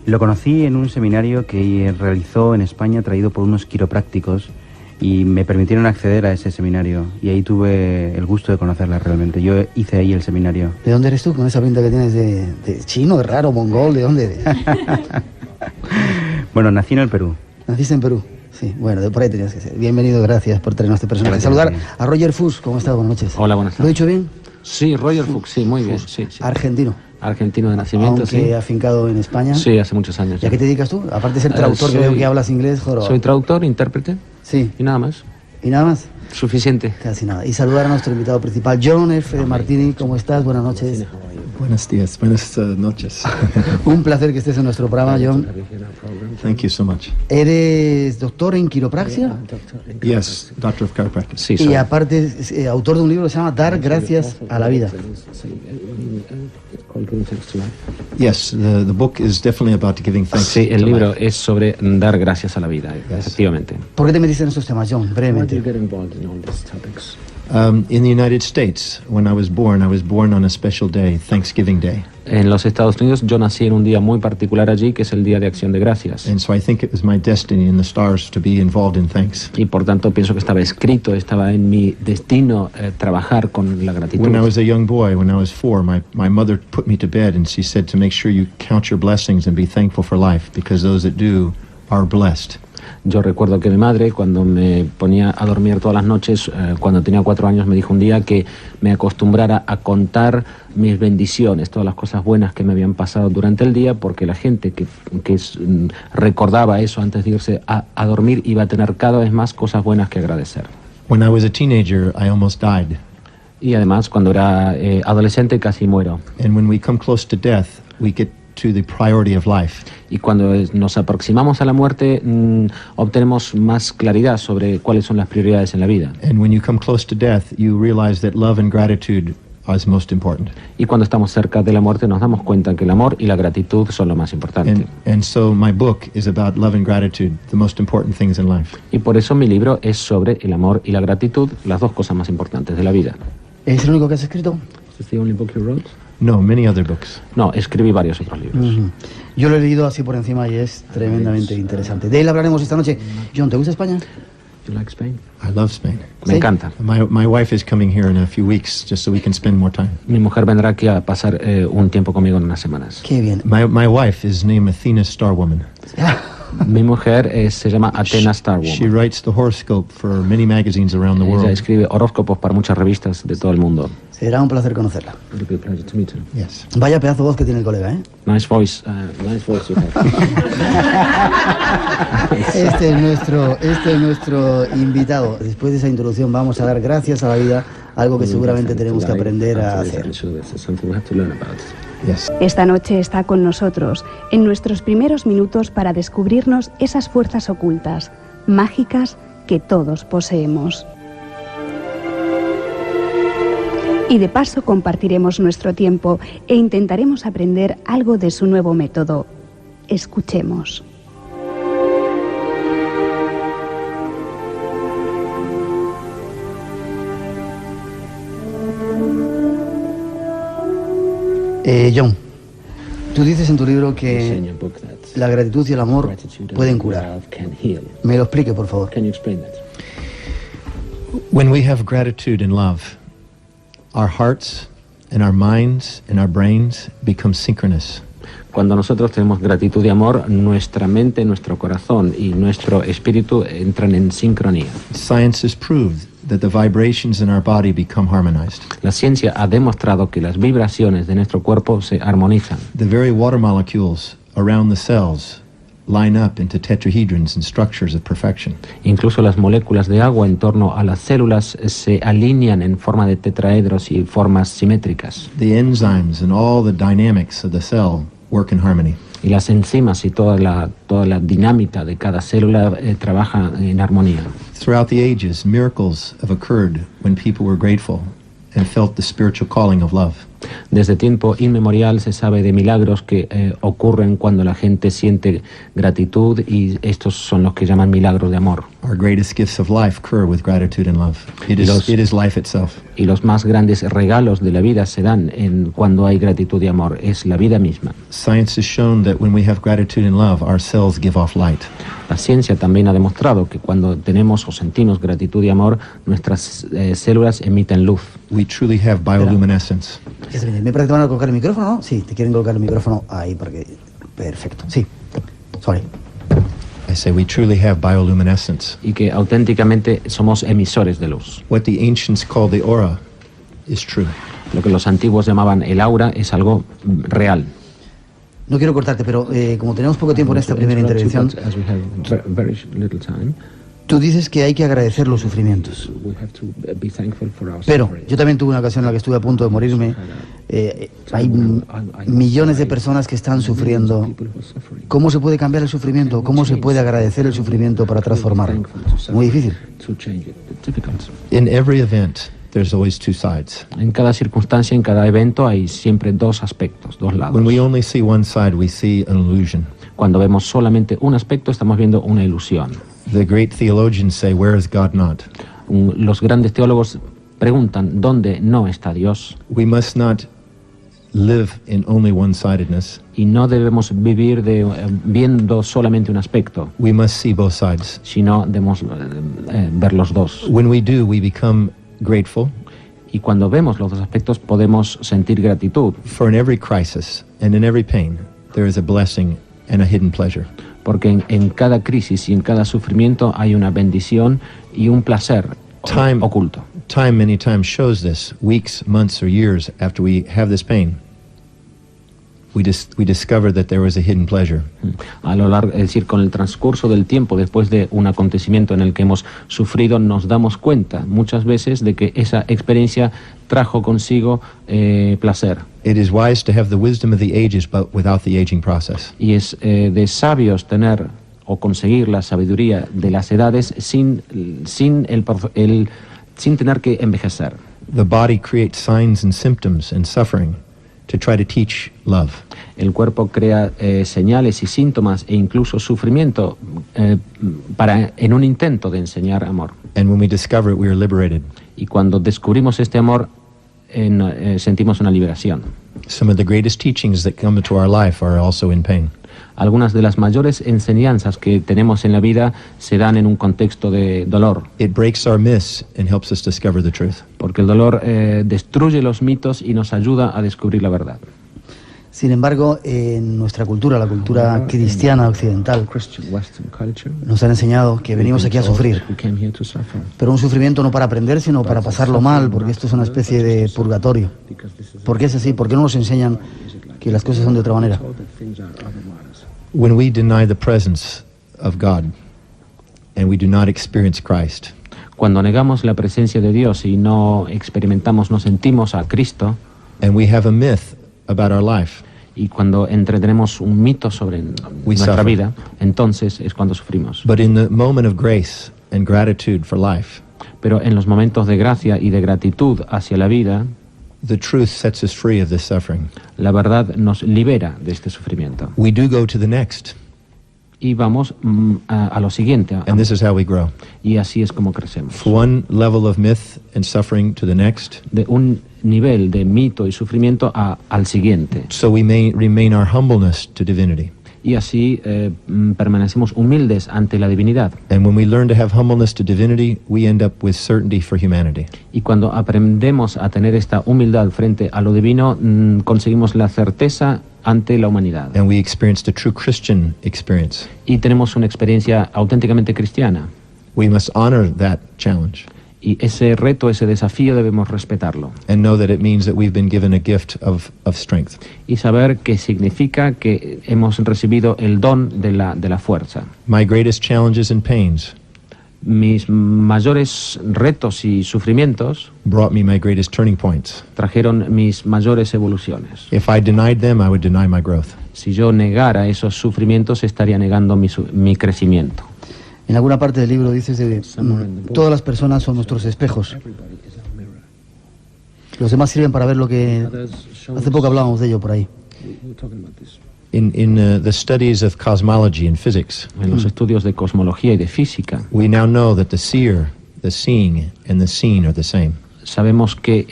Lo conocí en un seminario que realizó en España, traído por unos quiroprácticos, y me permitieron acceder a ese seminario, y ahí tuve el gusto de conocerla realmente. Yo hice ahí el seminario. ¿De dónde eres tú, con esa pinta que tienes de chino, de raro, mongol? ¿De dónde eres? Bueno, nací en el Perú. ¿Naciste en Perú? Sí, bueno, de por ahí tenías que ser. Bienvenido, gracias por traernos este personaje. Gracias, saludar sí. a Roger Fuchs, ¿cómo estás? Buenas noches. Hola, buenas tardes. ¿Lo he dicho bien? Sí, Roger Fuchs, sí, muy bien. Sí, sí. Argentino. Argentino de nacimiento, aunque sí. afincado en España. Sí, hace muchos años. ¿Y a qué te dedicas tú? Aparte de ser traductor, que veo que hablas inglés, joroba. Soy traductor, intérprete. Sí. Y nada más. ¿Y nada más? Suficiente. Casi nada. Y saludar a nuestro invitado principal, John F. de Martini. ¿Cómo estás? Buenas noches. Buenos días, buenas noches. Un placer que estés en nuestro programa, John. Thank you so much. ¿Eres doctor en quiropraxia? Yes, doctor of chiropractic. Sí, y aparte, autor de un libro que se llama Dar gracias a la vida. Yes, the book is definitely about giving thanks. Sí, el libro es sobre dar gracias a la vida, efectivamente. ¿Por qué te metiste en estos temas, John? Brevemente. In the United States, when I was born on a special day, Thanksgiving Day. En los Estados Unidos yo nací en un día muy particular allí, que es el Día de Acción de Gracias. And so I think it was my destiny in the stars to be involved in thanks. Y por tanto pienso que estaba escrito, estaba en mi destino trabajar con la gratitud. When I was a young boy, when I was 4, my mother put me to bed and she said to make sure you count your blessings and be thankful for life, because those that do are blessed. Yo recuerdo que mi madre, cuando me ponía a dormir todas las noches, cuando tenía 4 años, me dijo un día que me acostumbrara a contar mis bendiciones, todas las cosas buenas que me habían pasado durante el día, porque la gente que recordaba eso antes de irse a dormir iba a tener cada vez más cosas buenas que agradecer. When I was a teenager, I almost died. Y además, cuando era adolescente, casi muero. And when we come close to death, we get to the priority of life. Y cuando nos aproximamos a la muerte, obtenemos más claridad sobre cuáles son las prioridades en la vida. And when you come close to death, you realize that love and gratitude is most important. Y cuando estamos cerca de la muerte, nos damos cuenta que el amor y la gratitud son lo más importante. And so my book is about love and gratitude, the most important things in life. Y por eso mi libro es sobre el amor y la gratitud, las dos cosas más importantes de la vida. ¿Es el único que has escrito? ¿Es the only book you wrote? No, many other books. No, escribí varios otros libros. Yo lo he leído así por encima y es tremendamente interesante. De él hablaremos esta noche. John, ¿te gusta España? You like Spain? I love Spain. Me encanta. My wife is coming here in a few weeks just so we can spend more time. Mi mujer vendrá aquí a pasar un tiempo conmigo en unas semanas. Qué bien. My wife is named Athena Starwoman. Mi mujer se llama Athena Starwoman. She writes the horoscope for many magazines around the world. Ella escribe horóscopos para muchas revistas de todo el mundo. Será un placer conocerla. It'll be a pleasure to meet her. Yes. Vaya pedazo de voz que tiene el colega, ¿eh? Nice voice you have. Este es nuestro invitado. Después de esa introducción vamos a dar gracias a la vida, algo que seguramente tenemos que aprender a hacer. Esta noche está con nosotros, en nuestros primeros minutos para descubrirnos esas fuerzas ocultas, mágicas, que todos poseemos. Y de paso compartiremos nuestro tiempo e intentaremos aprender algo de su nuevo método. Escuchemos. John, tú dices en tu libro que la gratitud y el amor pueden curar. Me lo explique, por favor. When we have gratitude and love, our hearts and our minds and our brains become synchronous. Cuando nosotros tenemos gratitud y amor, nuestra mente, nuestro corazón y nuestro espíritu entran en sincronía. Science has proved that the vibrations in our body become harmonized. La ciencia ha demostrado que las vibraciones de nuestro cuerpo se armonizan. The very water molecules around the cells line up into tetrahedrons and structures of perfection. Incluso las moléculas de agua en torno a las células se alinean en forma de tetraedros y formas simétricas. The enzymes and all the dynamics of the cell work in harmony. Y las enzimas y toda la dinámica de cada célula trabaja en armonía. Throughout the ages, miracles have occurred when people were grateful and felt the spiritual calling of love. Desde tiempo inmemorial se sabe de milagros que ocurren cuando la gente siente gratitud, y estos son los que llaman milagros de amor. Our greatest gifts of life occur with gratitude and love. It is life itself. Y los más grandes regalos de la vida se dan cuando hay gratitud y amor. Es la vida misma. Science has shown that when we have gratitude and love, our cells give off light. La ciencia también ha demostrado que cuando tenemos o sentimos gratitud y amor, nuestras células emiten luz. We truly have bioluminescence. Me parece que te van a colocar el micrófono, ¿no? Sí, te quieren colocar el micrófono ahí porque... Perfecto, sí. Sorry. I say we truly have bioluminescence. Y que auténticamente somos emisores de luz. What the ancients called the aura is true. Lo que los antiguos llamaban el aura es algo real. No quiero cortarte, pero como tenemos poco tiempo en esta primera intervención, tú dices que hay que agradecer los sufrimientos. Pero yo también tuve una ocasión en la que estuve a punto de morirme. Hay millones de personas que están sufriendo. ¿Cómo se puede cambiar el sufrimiento? ¿Cómo se puede agradecer el sufrimiento para transformarlo? Muy difícil. In every event, there's always two sides. En cada circunstancia, en cada evento, hay siempre dos aspectos, dos lados. When we only see one side, we see an illusion. Cuando vemos solamente un aspecto, estamos viendo una ilusión. The great theologians say, "Where is God not?" Los grandes teólogos preguntan, ¿dónde no está Dios? We must not live in only one-sidedness. Y no debemos vivir viendo solamente un aspecto. We must see both sides. Sino debemos ver los dos. When we do, we become grateful. Y cuando vemos los dos aspectos, podemos sentir gratitud. For in every crisis and in every pain, there is a blessing and a hidden pleasure. Porque en cada crisis y en cada sufrimiento hay una bendición y un placer oculto. Time many times shows this. Weeks, months or years after we have this pain, we discover that there was a hidden pleasure. A lo largo, es decir, con el transcurso del tiempo, después de un acontecimiento en el que hemos sufrido, nos damos cuenta muchas veces de que esa experiencia trajo consigo placer. It is wise to have the wisdom of the ages, but without the aging process. Y es de sabios tener o conseguir la sabiduría de las edades sin tener que envejecer. The body creates signs and symptoms and suffering to try to teach love. El cuerpo crea señales y síntomas e incluso sufrimiento en un intento de enseñar amor. And when we discover it, we are liberated. Y cuando descubrimos este amor, sentimos una liberación. Some of the greatest teachings that come into our life are also in pain. Algunas de las mayores enseñanzas que tenemos en la vida se dan en un contexto de dolor. It breaks our myths and helps us discover the truth. Porque el dolor destruye los mitos y nos ayuda a descubrir la verdad. Sin embargo, en nuestra cultura, la cultura cristiana occidental, nos han enseñado que venimos aquí a sufrir. Pero un sufrimiento no para aprender, sino para pasarlo mal, porque esto es una especie de purgatorio. ¿Por qué es así? ¿Por qué no nos enseñan que las cosas son de otra manera? When we deny the presence of God and we do not experience Christ, cuando negamos la presencia de Dios y no experimentamos, no sentimos a Cristo, and we have a myth about our life, y cuando entretenemos un mito sobre nuestra vida, entonces es cuando sufrimos. But in the moment of grace and gratitude for life, pero en los momentos de gracia y de gratitud hacia la vida, the truth sets us free of this suffering. La verdad nos libera de este sufrimiento. We do go to the next. Y vamos a lo siguiente. And this is how we grow. Y así es como crecemos. From one level of myth and suffering to the next. De un nivel de mito y sufrimiento al siguiente. So we may remain our humbleness to divinity. Y así permanecemos humildes ante la divinidad. And when we learn to have humbleness to divinity, we end up with certainty for humanity. Y cuando aprendemos a tener esta humildad frente a lo divino, conseguimos la certeza ante la humanidad. And we experience the true Christian experience. Y tenemos una experiencia auténticamente cristiana. We must honor that challenge. Y ese reto, ese desafío debemos respetarlo. And know that it means that we've been given a gift of strength. Y saber que significa que hemos recibido el don de la fuerza. My greatest challenges and pains mis mayores retos y sufrimientos brought me my greatest turning points. Trajeron mis mayores evoluciones. If I denied them, I would deny my growth. Si yo negara esos sufrimientos, estaría negando mi crecimiento. En alguna parte del libro dices que todas las personas son nuestros espejos. Los demás sirven para ver lo que... Hace poco hablábamos de ello por ahí. In the studies of cosmology and physics, en los estudios de cosmología y de física, we now know that the seer, the seeing, and the seen are the same. Sabemos que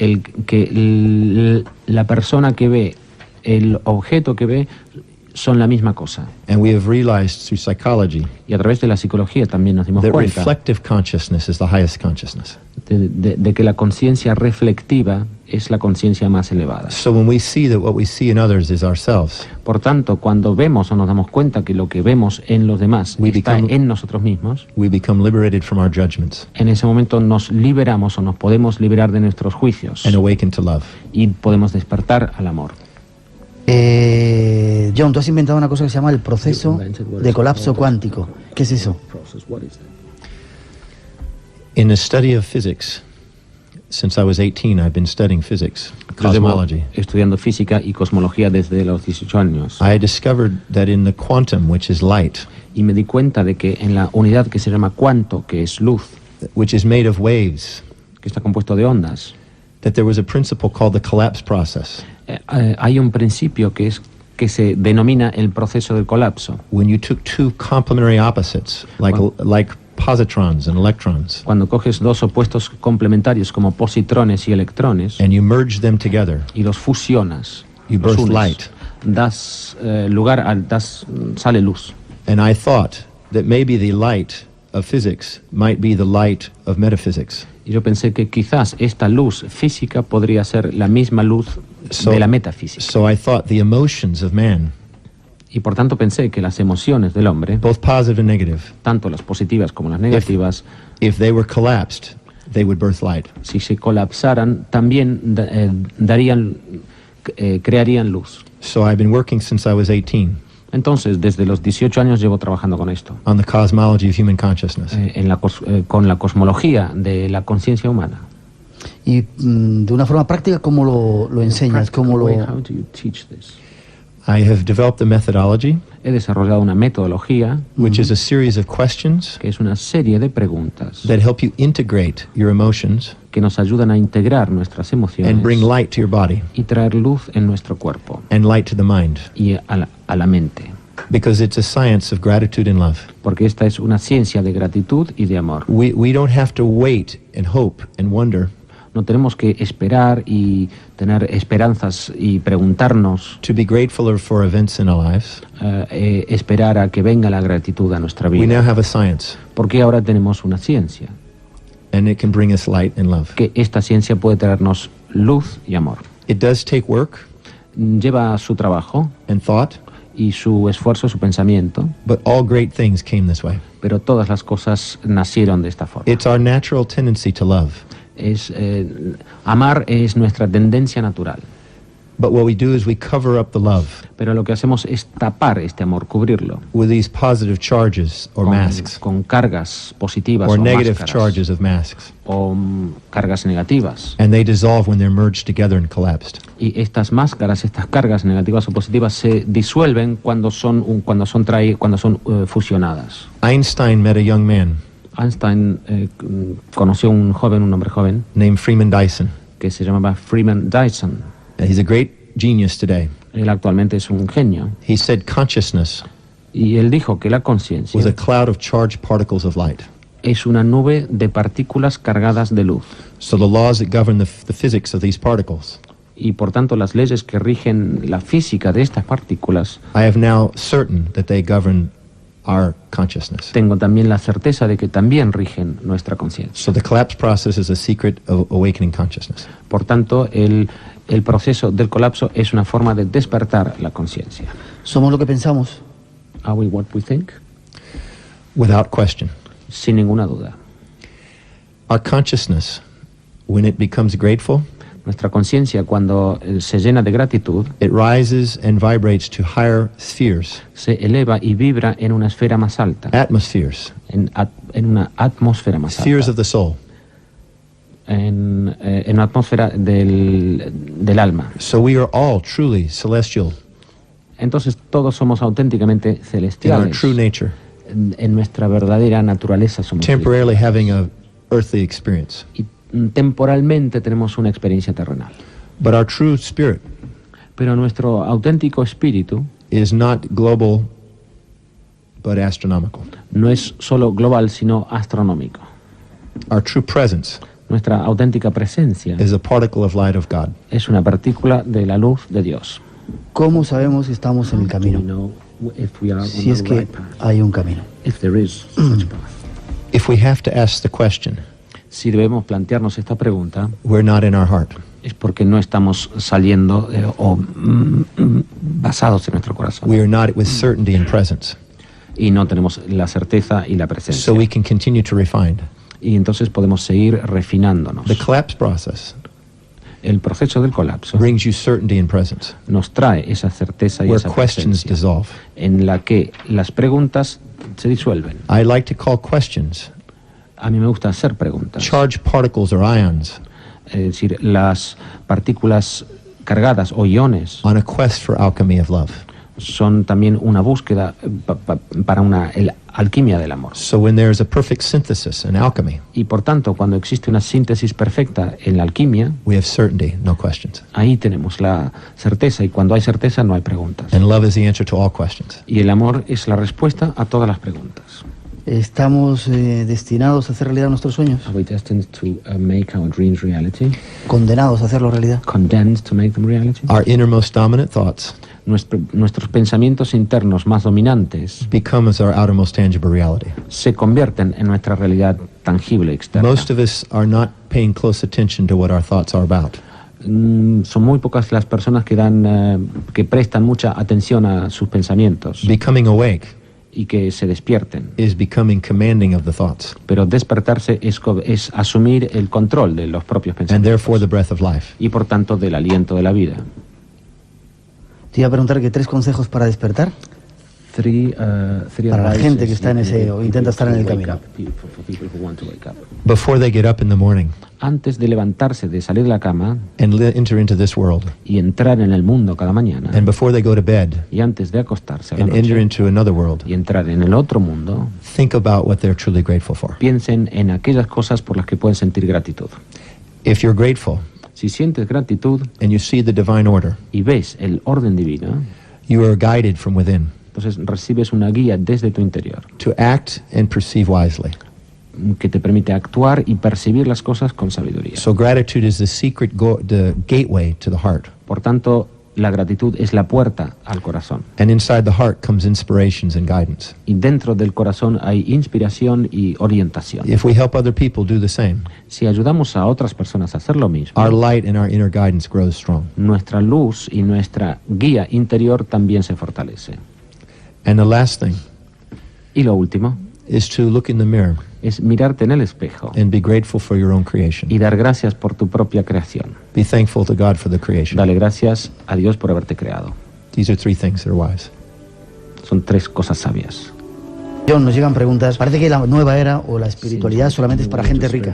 la persona que ve, el objeto que ve, son la misma cosa. And we have realized through psychology, y a través de la psicología también nos dimos that cuenta reflective consciousness is the highest consciousness. De que la conciencia reflectiva es la conciencia más elevada. So when we see that what we see in others is ourselves, por tanto, cuando vemos o nos damos cuenta que lo que vemos en los demás está en nosotros mismos, we become liberated from our judgments. En ese momento nos liberamos o nos podemos liberar de nuestros juicios. And awaken to love. Y podemos despertar al amor. John, tú has inventado una cosa que se llama el proceso de colapso cuántico. ¿Qué es eso? In the study of physics, since I was 18, I've been studying physics, cosmology. Estudiando física y cosmología desde los 18 años. I discovered that in the quantum, which is light, y me di cuenta de que en la unidad que se llama cuanto, que es luz, which is made of waves, que está compuesto de ondas, that there was a principle called the collapse process. Hay un principio que se denomina el proceso del colapso. When you took two complementary opposites, like positrons and electrons, cuando coges dos opuestos complementarios como positrones y electrones, and you merge them together, y los fusionas, you birth light. Das sale luz. And I thought that maybe the light of physics might be the light of metaphysics. Y yo pensé que quizás esta luz física podría ser la misma luz de la metafísica. So I thought the emotions of man, y por tanto pensé que las emociones del hombre, both positive and negative, tanto las positivas como las negativas, if they were collapsed, they would birth light. Si se colapsaran, también crearían luz. So I've been working since I was 18. Entonces, desde los 18 años llevo trabajando con esto. On the cosmology of human consciousness. Con la cosmología de la conciencia humana. Y de una forma práctica, ¿cómo lo enseñas? ¿Cómo lo... How do you teach this? I have developed a methodology. He desarrollado una metodología, which is a series of questions, que es una serie de preguntas, that help you integrate your emotions, que nos ayudan a integrar nuestras emociones, and bring light to your body, y traer luz en nuestro cuerpo, and light to the mind, y a la mente. Because it's a science of gratitude and love. Porque esta es una ciencia de gratitud y de amor. We don't have to wait and hope and wonder. No tenemos que esperar y tener esperanzas y preguntarnos. To be grateful for events in our lives. Esperar a que venga la gratitud a nuestra vida. We now have a science. Porque ahora tenemos una ciencia. And it can bring us light and love. Que esta ciencia puede traernos luz y amor. It does take work. Lleva su trabajo. And thought. Y su esfuerzo, su pensamiento. But all great things came this way. Pero todas las cosas nacieron de esta forma. It's our natural tendency to love. Amar es nuestra tendencia natural. But what we do is we cover up the love. Pero lo que hacemos es tapar este amor, cubrirlo. With these positive charges or masks. Con cargas positivas or o negative máscaras, charges of masks. O cargas negativas. And they dissolve when they're merged together and collapsed. Y estas máscaras, estas cargas negativas o positivas se disuelven cuando son fusionadas. Einstein met a young man. Einstein conoció un hombre joven. Named Freeman Dyson. Que se llamaba Freeman Dyson. He's a great genius today. Él actualmente es un genio. He said consciousness. Y él dijo que la conciencia was a cloud of charged particles of light. Es una nube de partículas cargadas de luz. So the laws that govern the physics of these particles. Y por tanto las leyes que rigen la física de estas partículas. I have now certain that they govern our consciousness. Tengo también la certeza de que también rigen nuestra conciencia. So the collapse process is a secret of awakening consciousness. Por tanto, el proceso del colapso es una forma de despertar la conciencia. ¿Somos lo que pensamos? Are we what we think? Without question. Sin ninguna duda. Our consciousness, when it becomes grateful, nuestra conciencia cuando se llena de gratitud, it rises and vibrates to higher spheres. Se eleva y vibra en una esfera más alta. Atmospheres. En una atmósfera más alta. Spheres of the soul. En una atmósfera del alma. So we are all truly celestial. Entonces todos somos auténticamente celestiales. In our true nature. En nuestra verdadera naturaleza somos. Temporarily having a earthly experience. Y temporalmente tenemos una experiencia terrenal. But our true spirit. Pero nuestro auténtico espíritu. Is not global, but astronomical. No es solo global, sino astronómico. Our true presence. Nuestra auténtica presencia is a particle of light of God. Es una partícula de la luz de Dios. ¿Cómo sabemos si estamos en el camino? Si es que hay un camino. If we have to ask the question, si debemos plantearnos esta pregunta, we're not in our heart. Es porque no estamos saliendo basados en nuestro corazón. We are not with certainty and presence. Y no tenemos la certeza y la presencia. So we can continue to refine. Y entonces podemos seguir refinándonos. The collapse process el proceso del colapso brings you certainty and presence. Nos trae esa certeza y Where esa questions presencia dissolve. En la que las preguntas se disuelven. I like to call questions. A mí me gusta hacer preguntas. Charged particles or ions. Es decir, las partículas cargadas o iones. On a quest for alchemy of love. Son también una búsqueda para una alquimia del amor. So when there is a perfect synthesis in alchemy, y por tanto, cuando existe una síntesis perfecta en la alquimia, we have certainty, no questions. Ahí tenemos la certeza, y cuando hay certeza no hay preguntas. And love is the answer to all questions. Y el amor es la respuesta a todas las preguntas. ¿Estamos destinados a hacer realidad nuestros sueños? Are we destined to make our dreams reality? ¿Condenados a hacerlo realidad? Condemned to make them reality? Our innermost dominant thoughts nuestros pensamientos internos más dominantes become as our outermost tangible reality. Se convierten en nuestra realidad tangible externa. Most of us are not paying close attention to what our thoughts are about. Son muy pocas las personas que prestan mucha atención a sus pensamientos. Becoming awake y que se despierten. Is becoming commanding of the thoughts. Pero despertarse es asumir el control de los propios pensamientos. And therefore the breath of life. Y por tanto del aliento de la vida. Te iba a preguntar que 3 consejos para despertar. Para la gente que está en ese o intenta estar en el camino. Before they get up in the morning. Antes de levantarse, de salir de la cama. And enter into this world. Y entrar en el mundo cada mañana. And before they go to bed. Y antes de acostarse a la and noche, enter into another world. Y entrar en el otro mundo. Think about what they're truly grateful for. Piensen en aquellas cosas por las que pueden sentir gratitud. If you're grateful. Si sientes gratitud and you see the divine order, y ves el orden divino, you are guided from within. Entonces recibes una guía desde tu interior. To act and perceive wisely. que te permite actuar y percibir las cosas con sabiduría. So gratitude is the gateway to the heart. Por tanto, la gratitud es la puerta al corazón. And inside the heart comes inspirations and guidance. Y dentro del corazón hay inspiración y orientación. If we help other people do the same, si ayudamos a otras personas a hacer lo mismo, our light and our inner guidance grows strong. Nuestra luz y nuestra guía interior también se fortalece. And the last thing, y lo último, is to look in the mirror. Es mirarte en el espejo. And be grateful for your own creation. Y dar gracias por tu propia creación. Be thankful to God for the creation. Dale gracias a Dios por haberte creado. These are 3 things that are wise. Son 3 cosas sabias. John, nos llegan preguntas. Parece que la nueva era o la espiritualidad solamente es para gente rica.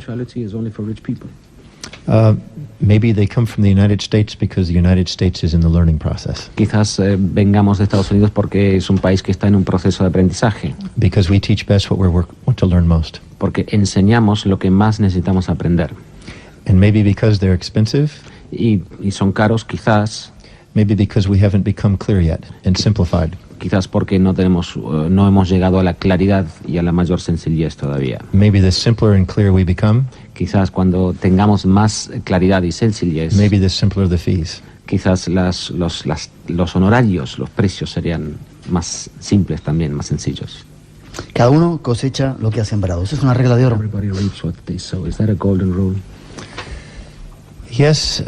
Maybe they come from the United States because the United States is in the learning process. Quizás vengamos de Estados Unidos porque es un país que está en un proceso de aprendizaje. Because we teach best what we want to learn most. Porque enseñamos lo que más necesitamos aprender. And maybe because they're expensive. Y son caros, quizás. Maybe because we haven't become clear yet and simplified. Quizás porque no hemos llegado a la claridad y a la mayor sencillez todavía. Maybe the simpler and clearer we become. Quizás cuando tengamos más claridad y sencillez. Maybe the simpler the fees. Quizás los honorarios, los precios serían más simples también, más sencillos. Cada uno cosecha lo que ha sembrado. Eso es una regla de oro. Everybody reaps what they sow. Is that a golden rule? Yes,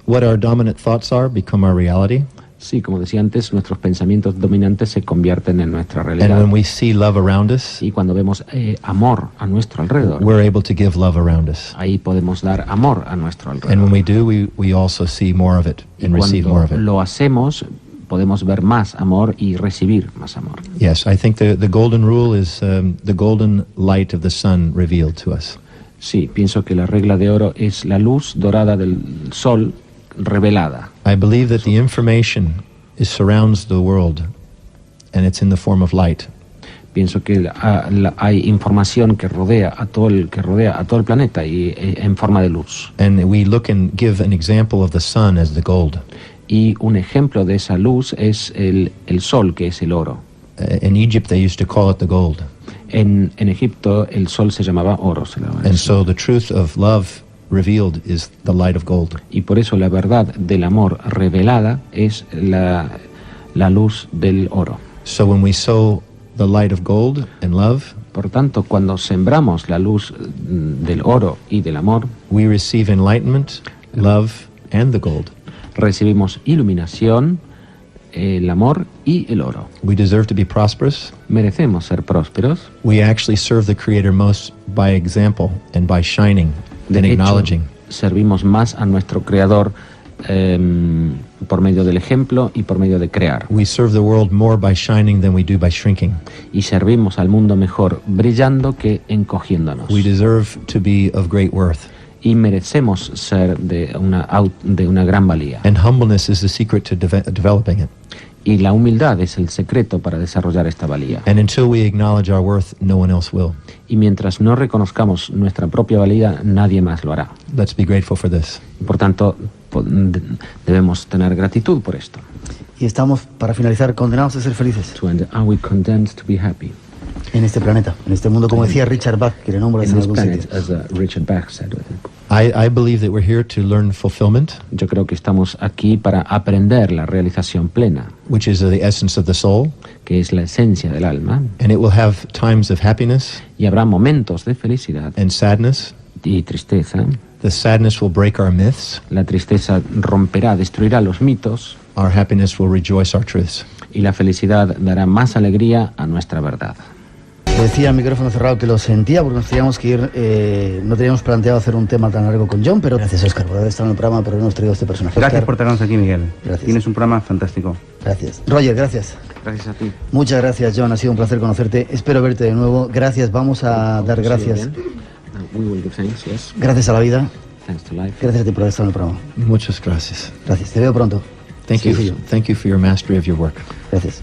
what our dominant thoughts are become our reality. Sí, como decía antes, nuestros pensamientos dominantes se convierten en nuestra realidad. And when we see love around us, y cuando vemos amor a nuestro alrededor, we're able to give love around us. Ahí podemos dar amor a nuestro alrededor. And when we do, we also see more of it and receive more of it. Lo hacemos, podemos ver más amor y recibir más amor. Yes, I think the golden rule is the golden light of the sun revealed to us. Sí, pienso que la regla de oro es la luz dorada del sol revelada. I believe that the information surrounds the world and it's in the form of light. Pienso que hay información que rodea a todo el planeta y en forma de luz. And we look and give an example of the sun as the gold. Y un ejemplo de esa luz es el sol, que es el oro. In Egypt they used to call it the gold. En Egipto el sol se llamaba oro. And so the truth of love revealed is the light of gold. Y por eso la verdad del amor revelada es la luz del oro. So when we sow the light of gold and love, por tanto, cuando sembramos la luz del oro y del amor, we receive enlightenment, love and the gold. Recibimos iluminación, el amor y el oro. We deserve to be prosperous. Merecemos ser prósperos. We actually serve the Creator most by example and by shining and acknowledging. Servimos más a nuestro Creador por medio del ejemplo y por medio de crear. We serve the world more by shining than we do by shrinking. Y servimos al mundo mejor brillando que encogiéndonos. We deserve to be of great worth. Y merecemos ser de una gran valía. And humbleness is the secret to developing it. Y la humildad es el secreto para desarrollar esta valía. And until we acknowledge our worth, no one else will. Y mientras no reconozcamos nuestra propia valía, nadie más lo hará. Let's be grateful for this. Por tanto, debemos tener gratitud por esto. Y estamos, para finalizar, condenados a ser felices. Are we condemned to be happy? En este planeta, en este mundo, como decía Richard Bach, que le nombra en algún sitio. As Richard Bach said. I believe that we're here to learn fulfillment. Yo creo que estamos aquí para aprender la realización plena. Which is the essence of the soul. Que es la esencia del alma. And it will have times of happiness. Y habrá momentos de felicidad. And sadness. Y tristeza. The sadness will break our myths. La tristeza romperá, destruirá los mitos. Our happiness will rejoice our truths. Y la felicidad dará más alegría a nuestra verdad. Decía el micrófono cerrado que lo sentía porque nos teníamos que ir, no teníamos planteado hacer un tema tan largo con John, pero gracias, Óscar, por haber estado en el programa, por habernos traído este personaje. Gracias Óscar, por tenernos aquí, Miguel. Gracias. Tienes un programa fantástico. Gracias. Roger, gracias. Gracias a ti. Muchas gracias, John, ha sido un placer conocerte, espero verte de nuevo. Gracias, vamos a dar gracias. Gracias a la vida. Gracias a ti por haber estado en el programa. Muchas gracias. Gracias, te veo pronto. Thank you for your mastery of your work. Gracias.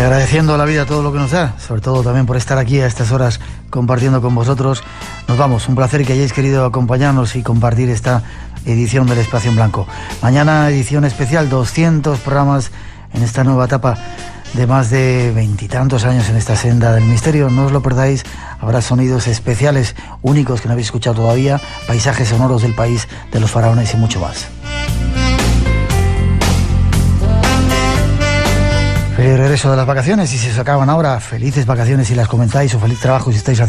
agradeciendo a la vida todo lo que nos da, sobre todo también por estar aquí a estas horas compartiendo con vosotros. Nos vamos, un placer que hayáis querido acompañarnos y compartir esta edición del Espacio en Blanco. Mañana edición especial, 200 programas en esta nueva etapa de más de 20 y tantos años en esta senda del misterio. No os lo perdáis, habrá sonidos especiales, únicos que no habéis escuchado todavía, paisajes sonoros del país de los faraones y mucho más. Feliz regreso de las vacaciones, y si se acaban ahora, felices vacaciones si las comentáis, o feliz trabajo si estáis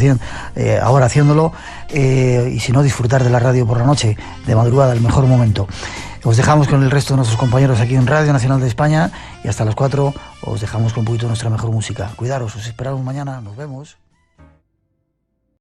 ahora haciéndolo, y si no, disfrutar de la radio por la noche, de madrugada, el mejor momento. Os dejamos con el resto de nuestros compañeros aquí en Radio Nacional de España, y hasta las 4 os dejamos con un poquito de nuestra mejor música. Cuidaros, os esperamos mañana, nos vemos.